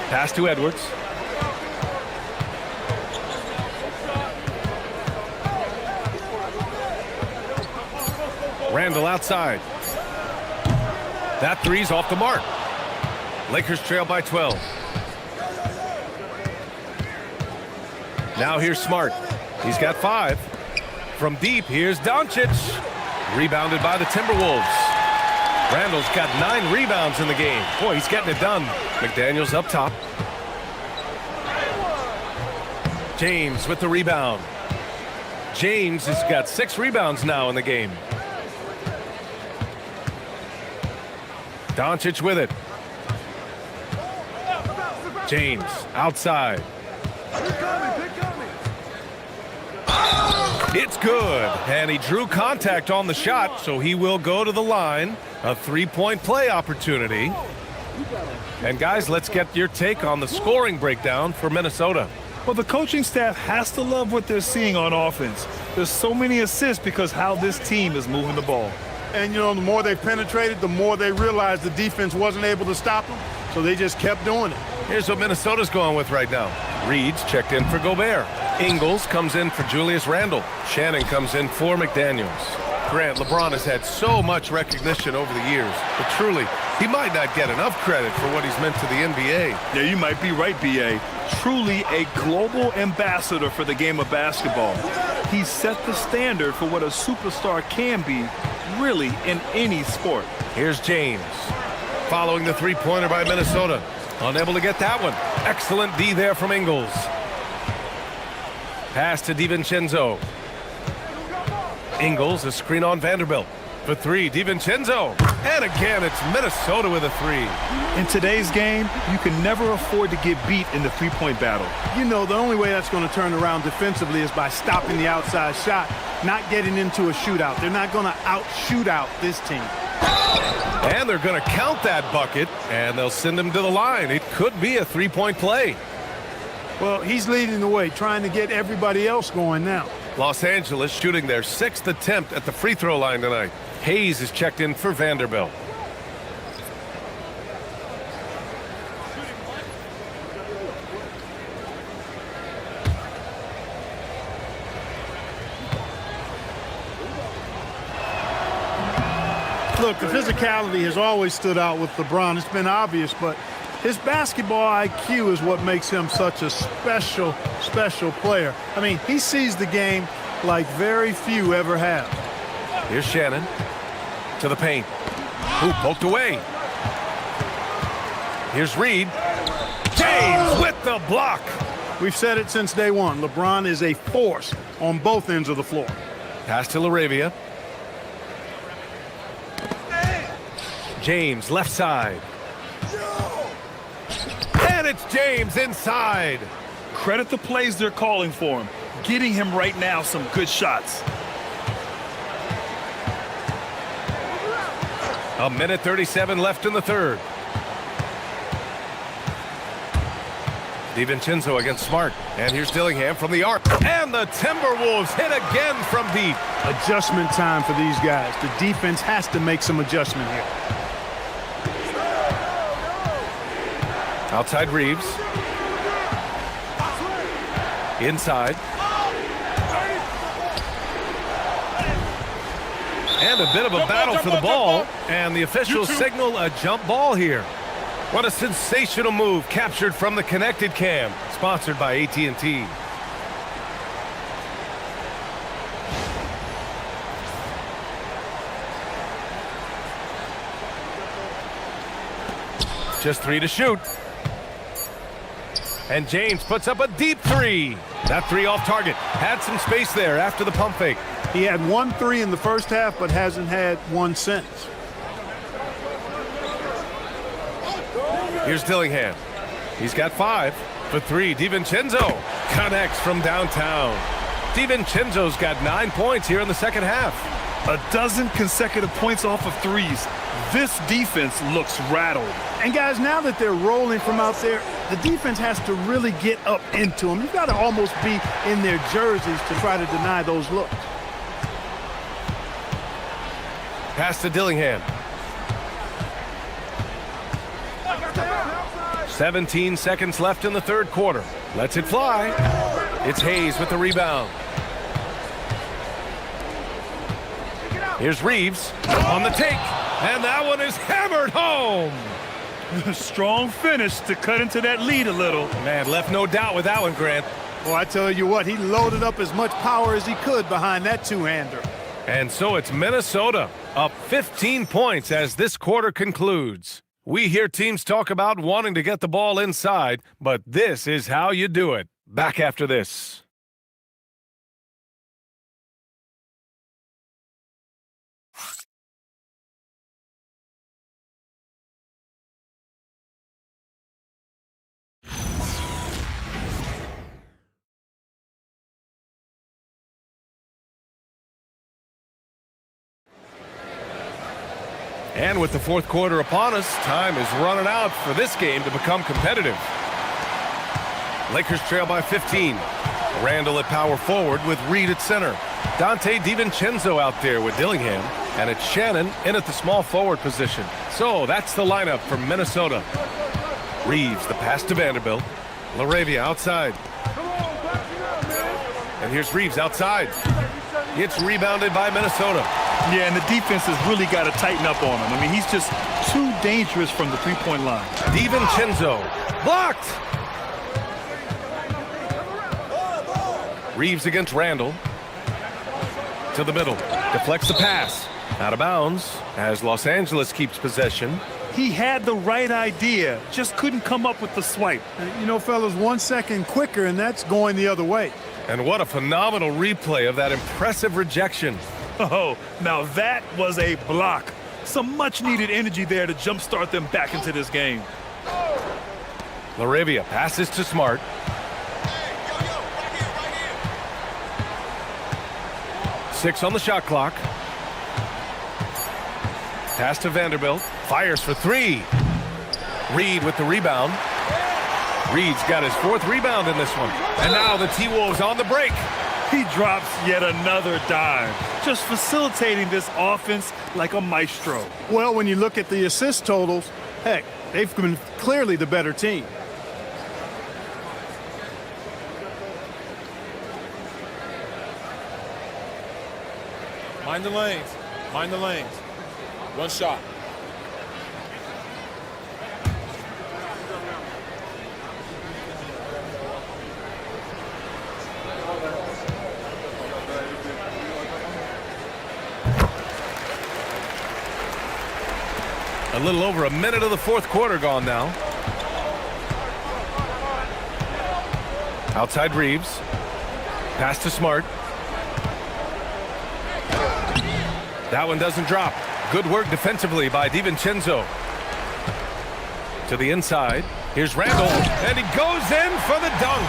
Pass to Edwards. Randall outside. That three's off the mark. Lakers trail by 12. Now here's Smart. He's got 5. From deep, here's Doncic. Rebounded by the Timberwolves. Randall's got 9 rebounds in the game. Boy, he's getting it done. McDaniels up top. James with the rebound. James has got 6 rebounds now in the game. Doncic with it. James outside. It's good. And he drew contact on the shot, so he will go to the line. A 3-point play opportunity. And guys, let's get your take on the scoring breakdown for Minnesota. Well, the coaching staff has to love what they're seeing on offense. There's so many assists because how this team is moving the ball. And, you know, the more they penetrated, the more they realized the defense wasn't able to stop them. So they just kept doing it. Here's what Minnesota's going with right now. Reed's checked in for Gobert. Ingles comes in for Julius Randle. Shannon comes in for McDaniels. Grant, LeBron has had so much recognition over the years, but truly, he might not get enough credit for what he's meant to the NBA. Yeah, you might be right, B.A. Truly a global ambassador for the game of basketball. He set the standard for what a superstar can be, really, in any sport. Here's James. Following the three-pointer by Minnesota. Unable to get that one. Excellent D there from Ingles. Pass to DiVincenzo. Ingles, a screen on Vanderbilt. For 3, DiVincenzo. And again, it's Minnesota with a 3. In today's game, you can never afford to get beat in the three-point battle. You know, the only way that's going to turn around defensively is by stopping the outside shot, not getting into a shootout. They're not going to out-shootout this team. And they're going to count that bucket, and they'll send him to the line. It could be a 3-point play. Well, he's leading the way, trying to get everybody else going now. Los Angeles shooting their 6th attempt at the free throw line tonight. Hayes is checked in for Vanderbilt. Look, the physicality has always stood out with LeBron. It's been obvious, but his basketball IQ is what makes him such a special, special player. I mean, he sees the game like very few ever have. Here's Shannon to the paint. Ooh, poked away. Here's Reed. James with the block. We've said it since day one. LeBron is a force on both ends of the floor. Pass to LaRavia. James left side. And it's James inside. Credit the plays they're calling for him. Getting him right now some good shots. A minute 37 left in the third. DiVincenzo against Smart. And here's Dillingham from the arc. And the Timberwolves hit again from deep. Adjustment time for these guys. The defense has to make some adjustment here. Outside Reeves. Inside. And a bit of a battle for the ball. And the officials signal a jump ball here. What a sensational move captured from the connected cam. Sponsored by AT&T. Just 3 to shoot. And James puts up a deep three. That three off target. Had some space there after the pump fake. He had 1 3 in the first half, but hasn't had one since. Here's Dillingham. He's got 5 for 3. DiVincenzo connects from downtown. DiVincenzo's got 9 points here in the second half. A dozen consecutive points off of threes. This defense looks rattled. And guys, now that they're rolling from out there, the defense has to really get up into them. You've got to almost be in their jerseys to try to deny those looks. Pass to Dillingham. 17 seconds left in the third quarter. Lets it fly. It's Hayes with the rebound. Here's Reeves on the take. And that one is hammered home. Strong finish to cut into that lead a little. Man, left no doubt with that one, Grant. Well, I tell you what, he loaded up as much power as he could behind that two-hander. And so it's Minnesota up 15 points as this quarter concludes. We hear teams talk about wanting to get the ball inside, but this is how you do it. Back after this. And with the fourth quarter upon us, time is running out for this game to become competitive. Lakers trail by 15. Randall at power forward with Reed at center. Dante DiVincenzo out there with Dillingham. And it's Shannon in at the small forward position. So that's the lineup for Minnesota. Reeves, the pass to Vanderbilt. LaRavia outside. And here's Reeves outside. It's rebounded by Minnesota. Yeah, and the defense has really got to tighten up on him. I mean, he's just too dangerous from the three-point line. DiVincenzo blocked. Reeves against Randall. To the middle. Deflects the pass. Out of bounds as Los Angeles keeps possession. He had the right idea, just couldn't come up with the swipe. You know, fellas, 1 second quicker, and that's going the other way. And what a phenomenal replay of that impressive rejection. Oh, now that was a block. Some much-needed energy there to jumpstart them back into this game. LaRavia passes to Smart. Six on the shot clock. Pass to Vanderbilt. Fires for 3. Reed with the rebound. Reed's got his 4th rebound in this one. And now the T-Wolves on the break. He drops yet another dime, just facilitating this offense like a maestro. Well, when you look at the assist totals, heck, they've been clearly the better team. Mind the lanes. Mind the lanes. One shot. A little over a minute of the fourth quarter gone now. Outside Reeves. Pass to Smart. That one doesn't drop. Good work defensively by DiVincenzo. To the inside. Here's Randall. And he goes in for the dunk.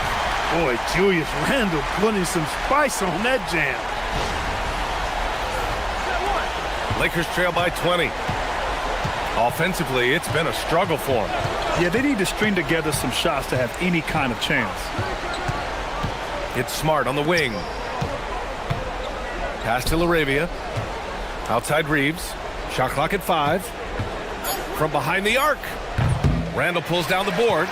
Boy, Julius Randall putting some spice on that jam. Lakers trail by 20. Offensively, it's been a struggle for them. Yeah, they need to string together some shots to have any kind of chance. It's Smart on the wing. Pass to LaRavia. Outside Reeves. Shot clock at 5. From behind the arc. Randall pulls down the board.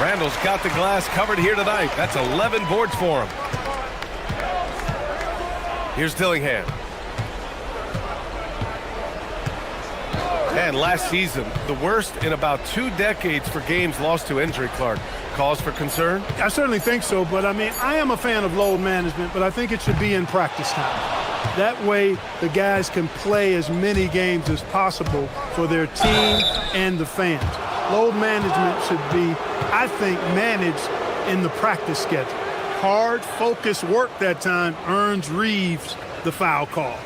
Randall's got the glass covered here tonight. That's 11 boards for him. Here's Dillingham. And last season, the worst in about 2 decades for games lost to injury, Clark. Cause for concern? I certainly think so, but I mean, I am a fan of load management, but I think it should be in practice time. That way, the guys can play as many games as possible for their team and the fans. Load management should be, I think, managed in the practice schedule. Hard, focused work that time earns Reeves the foul call.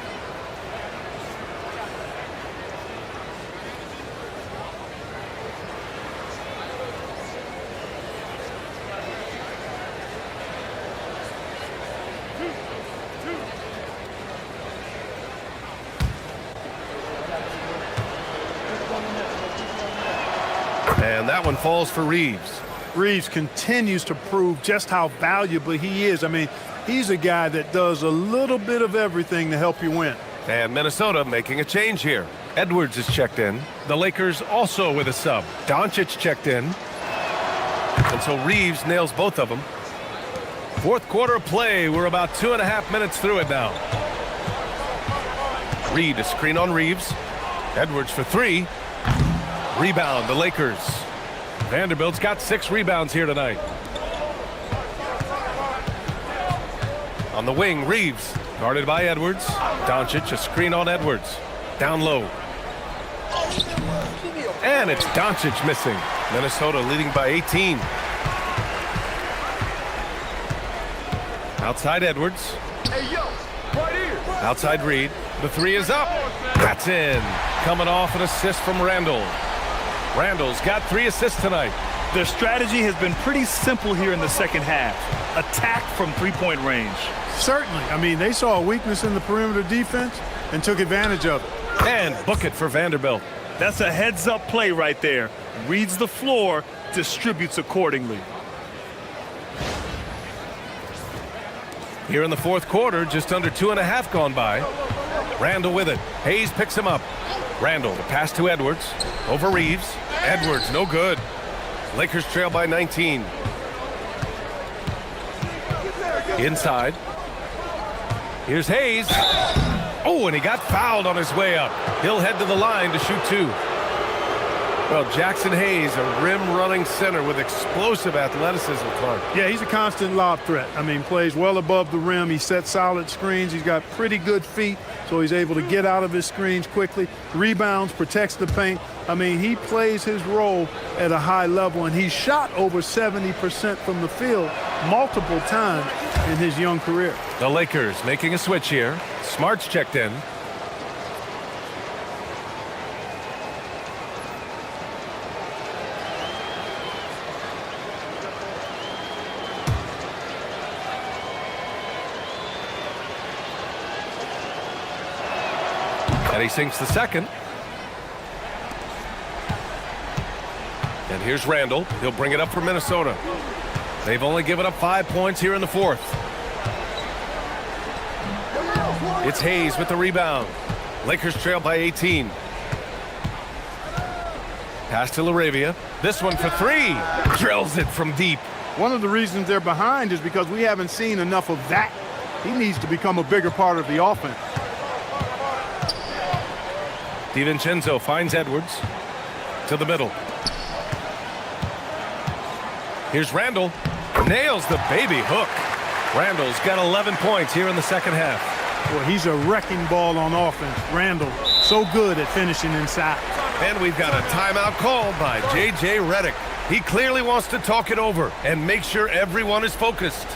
And that one falls for Reeves. Reeves continues to prove just how valuable he is. I mean, he's a guy that does a little bit of everything to help you win. And Minnesota making a change here. Edwards is checked in. The Lakers also with a sub. Doncic checked in. And so Reeves nails both of them. Fourth quarter of play. We're about 2.5 minutes through it now. Reed, a screen on Reeves. Edwards for three. Rebound, the Lakers. Vanderbilt's got 6 rebounds here tonight. On the wing, Reeves, guarded by Edwards. Doncic, a screen on Edwards. Down low. And it's Doncic missing. Minnesota leading by 18. Outside Edwards. Outside Reed. The three is up. That's in. Coming off an assist from Randall. Randall's got 3 assists tonight. Their strategy has been pretty simple here in the second half. Attack from three-point range. Certainly. I mean, they saw a weakness in the perimeter defense and took advantage of it. And book it for Vanderbilt. That's a heads-up play right there. Reads the floor, distributes accordingly. Here in the fourth quarter, just under 2.5 gone by. Randall with it. Hayes picks him up. Randall, the pass to Edwards. Over Reeves. Edwards, no good. Lakers trail by 19. Inside. Here's Hayes. Oh, and he got fouled on his way up. He'll head to the line to shoot 2. Well, Jackson Hayes, a rim-running center with explosive athleticism, Clark. Yeah, he's a constant lob threat. I mean, plays well above the rim. He sets solid screens. He's got pretty good feet, so he's able to get out of his screens quickly. Rebounds, protects the paint. I mean, he plays his role at a high level, and he's shot over 70% from the field multiple times in his young career. The Lakers making a switch here. Smart's checked in. And he sinks the second. And here's Randall. He'll bring it up for Minnesota. They've only given up 5 points here in the fourth. It's Hayes with the rebound. Lakers trail by 18. Pass to LaRavia. This one for 3. Drills it from deep. One of the reasons they're behind is because we haven't seen enough of that. He needs to become a bigger part of the offense. DiVincenzo finds Edwards to the middle. Here's Randall. Nails the baby hook. Randall's got 11 points here in the second half. Well, he's a wrecking ball on offense. Randall, so good at finishing inside. And we've got a timeout called by J.J. Redick. He clearly wants to talk it over and make sure everyone is focused.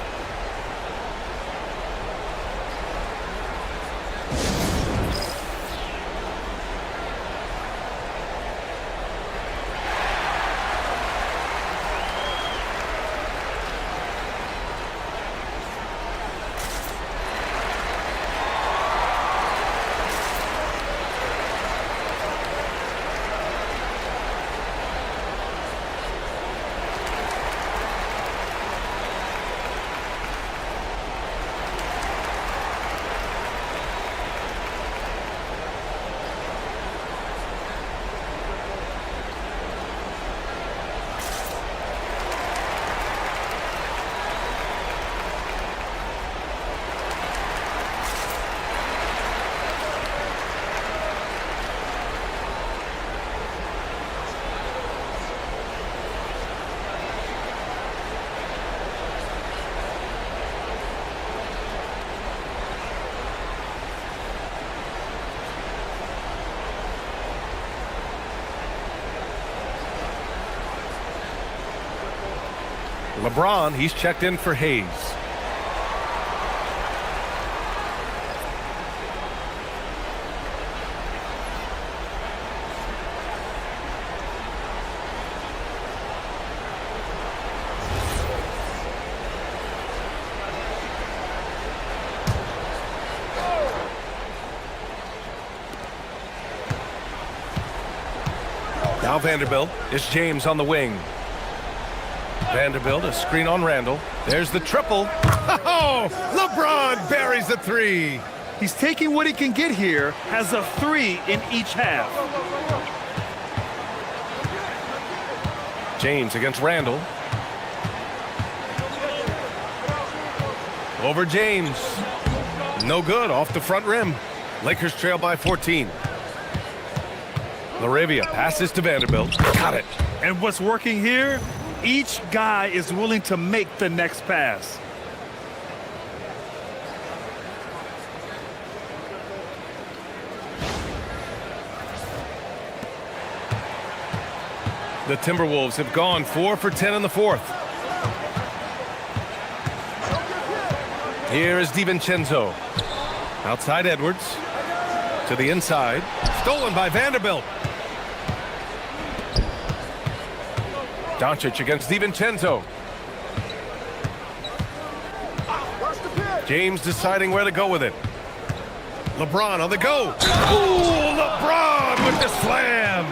LeBron, he's checked in for Hayes. Now Vanderbilt. It's James on the wing. Vanderbilt, a screen on Randall. There's the triple. Oh, LeBron buries a three. He's taking what he can get here, has a 3 in each half. James against Randall. Over James. No good, off the front rim. Lakers trail by 14. Laravia passes to Vanderbilt. Got it. And what's working here? Each guy is willing to make the next pass. The Timberwolves have gone 4 for 10 in the fourth. Here is DiVincenzo. Outside Edwards. To the inside. Stolen by Vanderbilt. Doncic against DiVincenzo. James deciding where to go with it. LeBron on the go. Ooh, LeBron with the slam.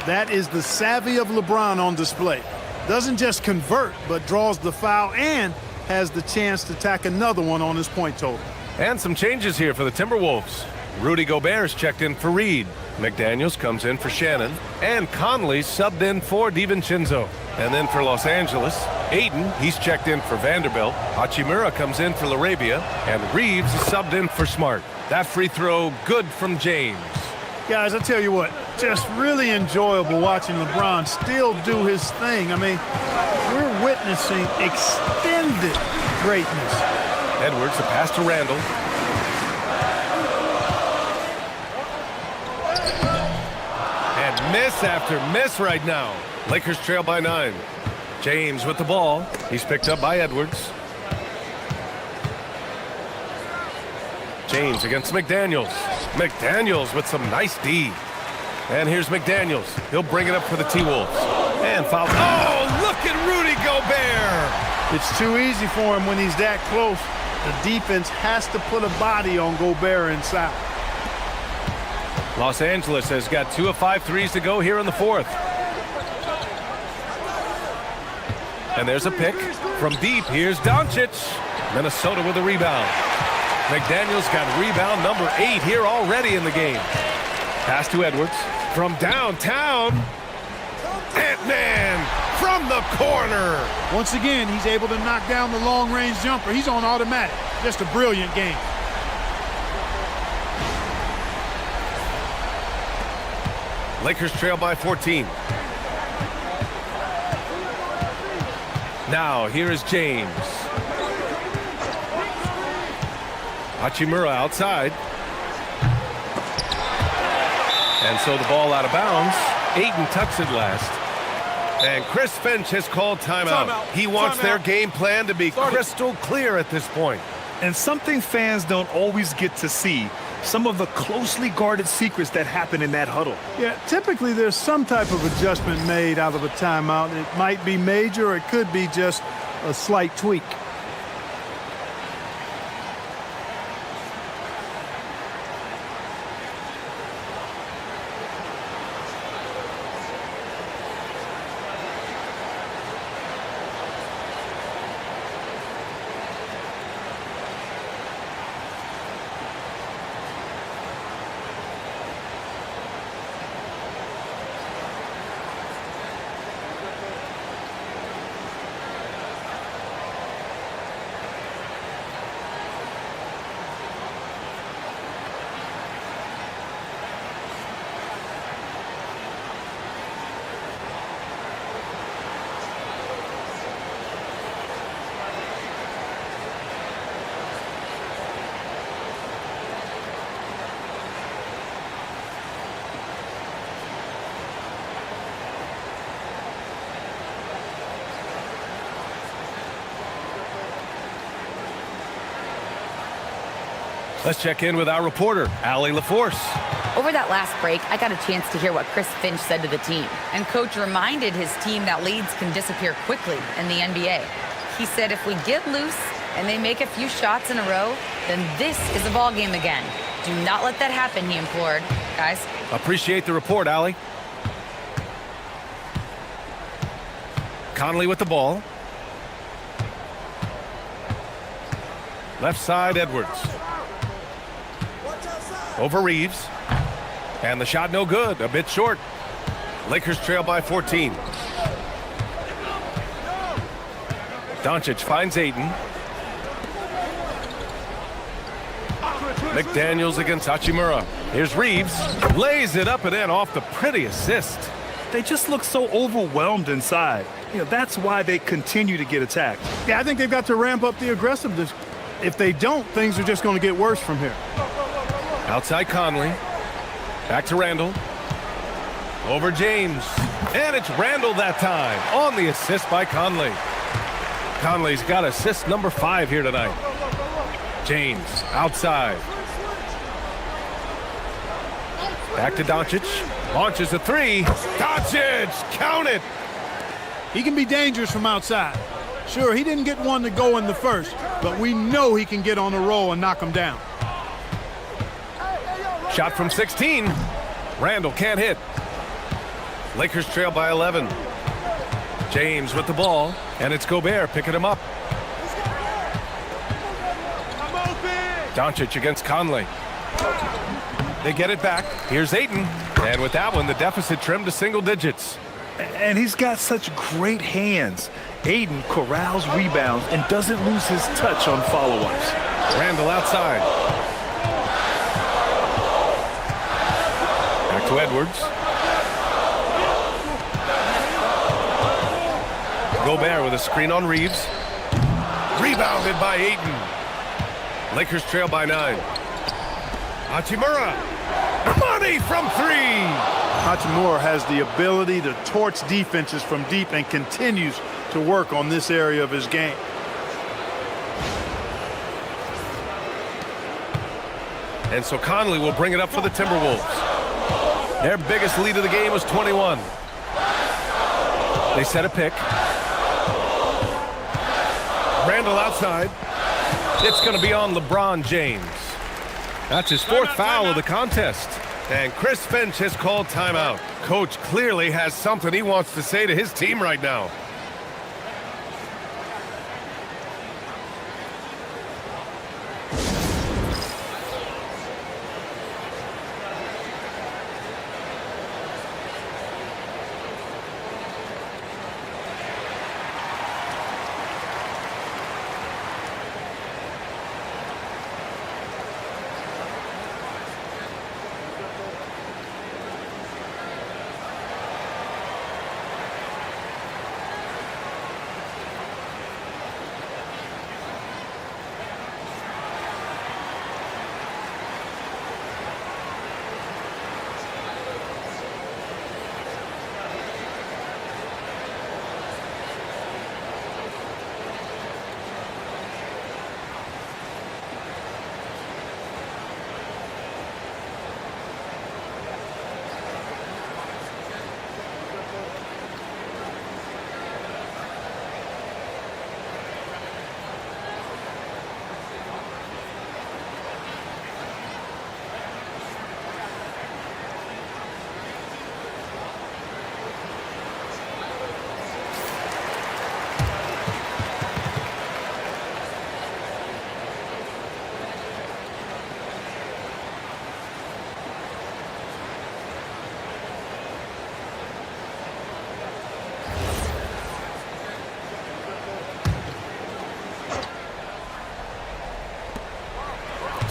That is the savvy of LeBron on display. Doesn't just convert, but draws the foul and has the chance to tack another one on his point total. And some changes here for the Timberwolves. Rudy Gobert's checked in for Reed. McDaniels comes in for Shannon. And Conley subbed in for DiVincenzo. And then for Los Angeles, Ayton, he's checked in for Vanderbilt. Hachimura comes in for Laravia. And Reeves is subbed in for Smart. That free throw, good from James. Guys, I tell you what, just really enjoyable watching LeBron still do his thing. I mean, we're witnessing extended greatness. Edwards, a pass to Randall. And miss after miss right now. Lakers trail by 9. James with the ball. He's picked up by Edwards. James against McDaniels. McDaniels with some nice D. And here's McDaniels. He'll bring it up for the T-Wolves. And foul. Oh, look at Rudy Gobert. It's too easy for him when he's that close. The defense has to put a body on Gobert inside. Los Angeles has got 2 of 5 threes to go here in the fourth. And there's a pick from deep. Here's Doncic. Minnesota with a rebound. McDaniels got rebound number 8 here already in the game. Pass to Edwards from downtown. Ant-Man from the corner. Once again, he's able to knock down the long-range jumper. He's on automatic. Just a brilliant game. Lakers trail by 14. Now, here is James. Hachimura outside. And so the ball out of bounds. Ayton tucks it last. And Chris Finch has called timeout. He wants their game plan to be crystal clear at this point. And something fans don't always get to see, some of the closely guarded secrets that happen in that huddle. Yeah, typically there's some type of adjustment made out of a timeout. It might be major or it could be just a slight tweak. Let's check in with our reporter, Allie LaForce. Over that last break, I got a chance to hear what Chris Finch said to the team. And Coach reminded his team that leads can disappear quickly in the NBA. He said if we get loose and they make a few shots in a row, then this is a ball game again. Do not let that happen, he implored. Guys. Appreciate the report, Allie. Conley with the ball. Left side, Edwards. Over Reeves. And the shot no good, a bit short. Lakers trail by 14. Doncic finds Ayton. McDaniels against Hachimura. Here's Reeves. Lays it up and in off the pretty assist. They just look so overwhelmed inside. That's why they continue to get attacked. Yeah, I think they've got to ramp up the aggressiveness. If they don't, things are just going to get worse from here. Outside Conley. Back to Randall. Over James. And it's Randall that time on the assist by Conley. Conley's got assist number 5 here tonight. James outside. Back to Doncic. Launches a 3. Doncic, count it. He can be dangerous from outside. Sure, he didn't get one to go in the first, but we know he can get on a roll and knock him down. Shot from 16. Randall can't hit. Lakers trail by 11. James with the ball, and it's Gobert picking him up. Doncic against Conley. They get it back. Here's Ayton. And with that one, the deficit trimmed to single digits. And he's got such great hands. Ayton corrals rebounds and doesn't lose his touch on follow-ups. Randall outside. Back to Edwards. Gobert with a screen on Reeves. Rebounded by Ayton. Lakers trail by 9. Hachimura. Money from 3. Hachimura has the ability to torch defenses from deep and continues to work on this area of his game. And so Conley will bring it up for the Timberwolves. Their biggest lead of the game was 21. They set a pick. Randall outside. It's going to be on LeBron James. That's his 4th foul of the contest. And Chris Finch has called timeout. Coach clearly has something he wants to say to his team right now.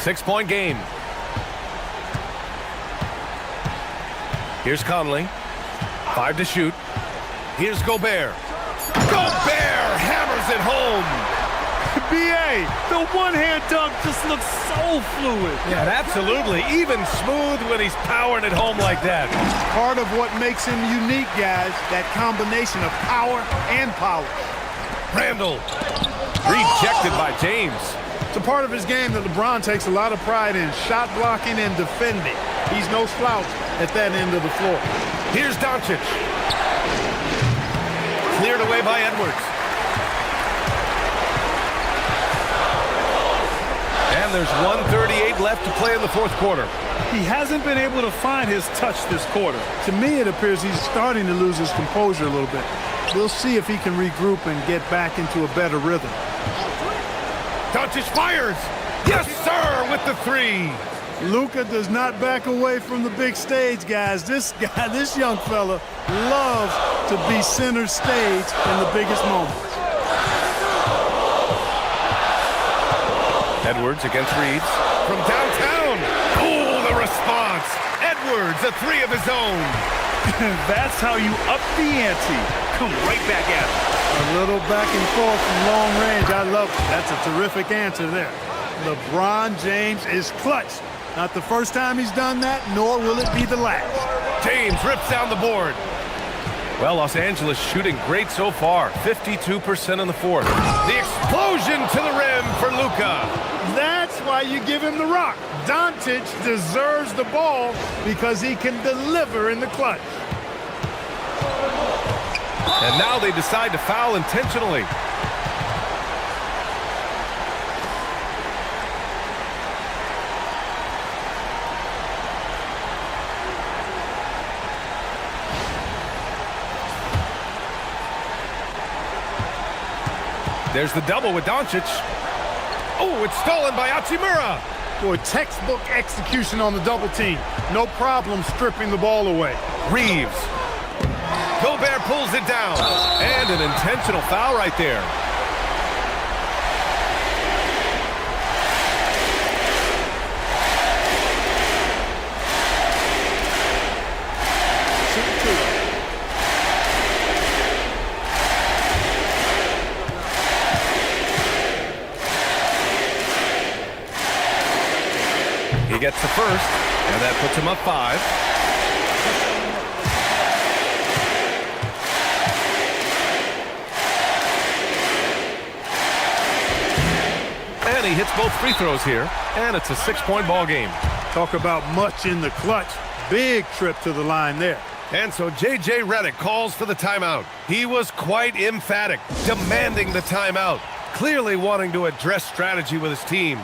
Six-point game. Here's Conley. 5 to shoot. Here's Gobert. Gobert hammers it home. B.A., the one-hand dunk just looks so fluid. Yeah, absolutely. Even smooth when he's powering it home like that. Part of what makes him unique, guys, that combination of power and power. Randall. Rejected by James. It's a part of his game that LeBron takes a lot of pride in, shot blocking and defending. He's no slouch at that end of the floor. Here's Doncic. Cleared away by Edwards. And there's 1:38 left to play in the fourth quarter. He hasn't been able to find his touch this quarter. To me, it appears he's starting to lose his composure a little bit. We'll see if he can regroup and get back into a better rhythm. Doncic fires. Yes, sir, with the three. Luka does not back away from the big stage, guys. This young fella loves to be center stage in the biggest moments. Edwards against Reeves from downtown. Oh, the response. Edwards, a three of his own. That's how you up the ante. Come right back at him. A little back and forth from long range. I love it. That's a terrific answer there. LeBron James is clutch. Not the first time he's done that, nor will it be the last. James rips down the board. Well, Los Angeles shooting great so far. 52% in the fourth. The explosion to the rim for Luka. That's why you give him the rock. Doncic deserves the ball because he can deliver in the clutch. And now they decide to foul intentionally. There's the double with Doncic. Oh, it's stolen by Hachimura. Boy, textbook execution on the double team. No problem stripping the ball away. Reeves. Gobert pulls it down. And an intentional foul right there. He gets the first, and that puts him up 5. And he hits both free throws here, and it's a 6-point ball game. Talk about much in the clutch. Big trip to the line there. And so J.J. Redick calls for the timeout. He was quite emphatic, demanding the timeout, clearly wanting to address strategy with his team.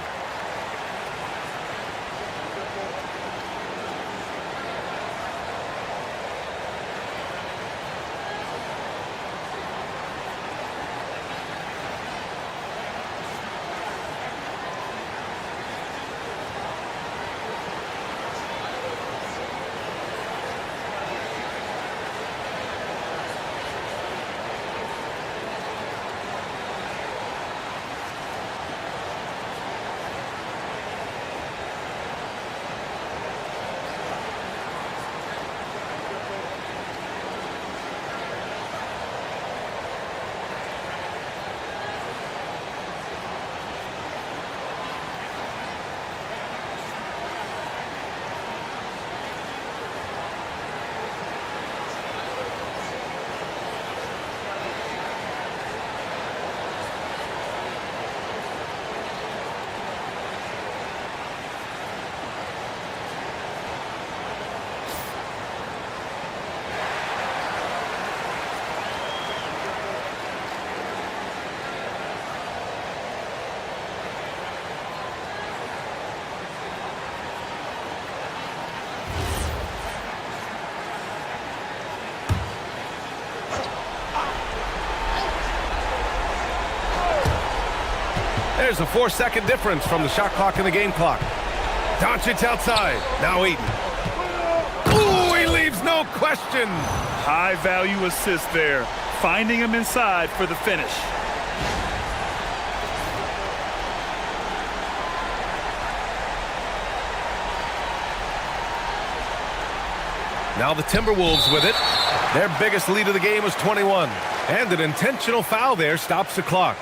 There's a 4-second difference from the shot clock and the game clock. Doncic outside. Now Eaton. Ooh, he leaves no question. High-value assist there. Finding him inside for the finish. Now the Timberwolves with it. Their biggest lead of the game was 21. And an intentional foul there stops the clock.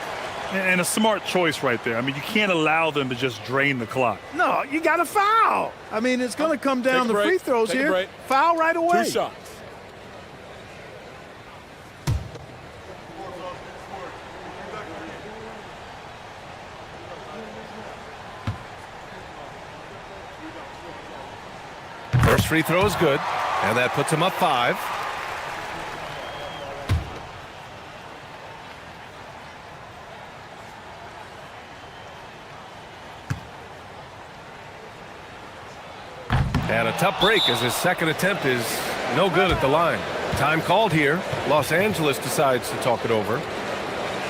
And a smart choice right there. I mean, you can't allow them to just drain the clock. No, you got to foul. I mean, it's going to come down to free throws here. Foul right away. 2 shots. First free throw is good, and that puts him up 5. And a tough break as his second attempt is no good at the line. Time called here. Los Angeles decides to talk it over.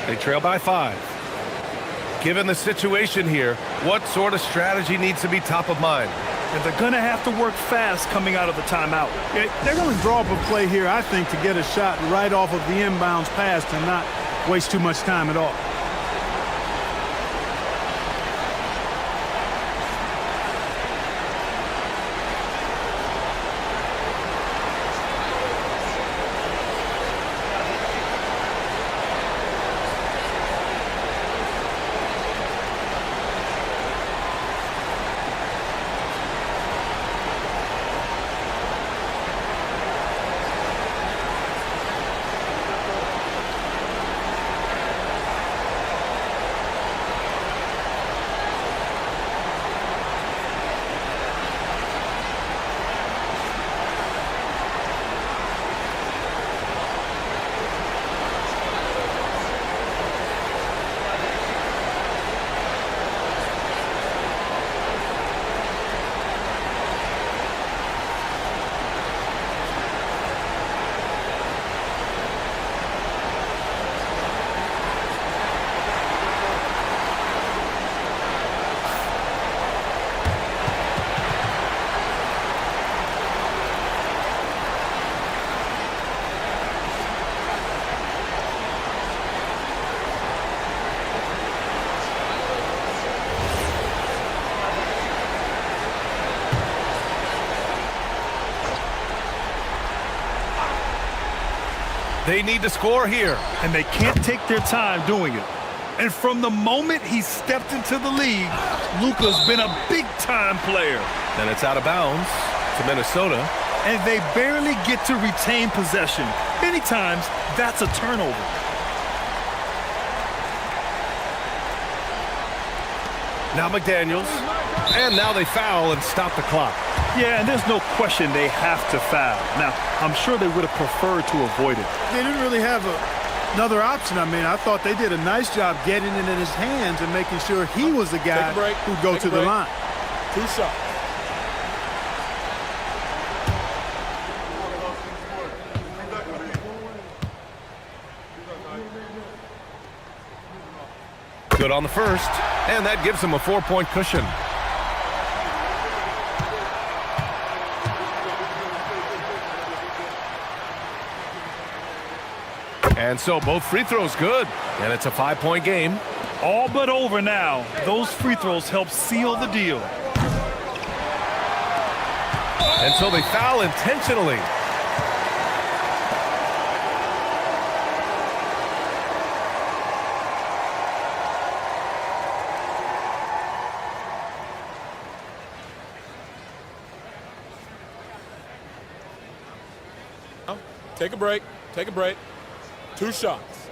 They trail by 5. Given the situation here, what sort of strategy needs to be top of mind? And they're going to have to work fast coming out of the timeout. They're going to draw up a play here, I think, to get a shot right off of the inbounds pass and not waste too much time at all. They need to score here. And they can't take their time doing it. And from the moment he stepped into the league, Luka's been a big-time player. Then it's out of bounds to Minnesota. And they barely get to retain possession. Many times, that's a turnover. Now McDaniels. And now they foul and stop the clock. Yeah, and there's no question they have to foul. Now, I'm sure they would have preferred to avoid it. They didn't really have another option. I mean, I thought they did a nice job getting it in his hands and making sure he was the guy who'd go to the line. 2 shots. Good on the first, and that gives him a 4-point cushion. And so both free throws good, and it's a 5-point game. All but over now. Those free throws help seal the deal. And so they foul intentionally. Take a break. Take a break. 2 shots.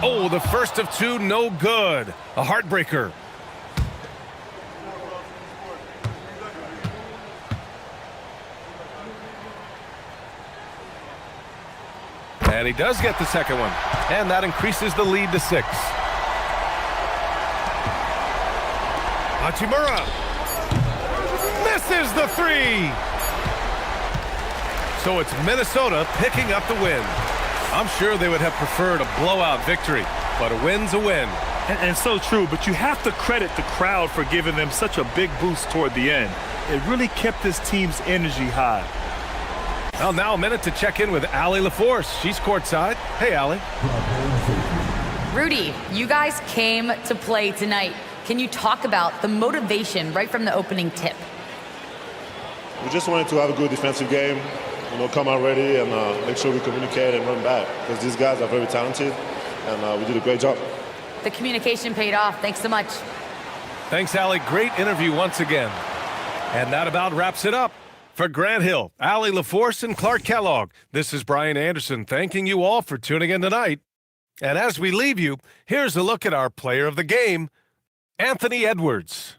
Oh, the first of 2, no good. A heartbreaker. And he does get the second one. And that increases the lead to 6. Hachimura misses the 3. So it's Minnesota picking up the win. I'm sure they would have preferred a blowout victory, but a win's a win. And so true, but you have to credit the crowd for giving them such a big boost toward the end. It really kept this team's energy high. Well, now a minute to check in with Allie LaForce. She's courtside. Hey, Allie. Rudy, you guys came to play tonight. Can you talk about the motivation right from the opening tip? We just wanted to have a good defensive game, come out ready and make sure we communicate and run back because these guys are very talented and we did a great job. The communication paid off. Thanks so much. Thanks, Allie. Great interview once again. And that about wraps it up. For Grant Hill, Allie LaForce, and Clark Kellogg, this is Brian Anderson thanking you all for tuning in tonight. And as we leave you, here's a look at our player of the game, Anthony Edwards.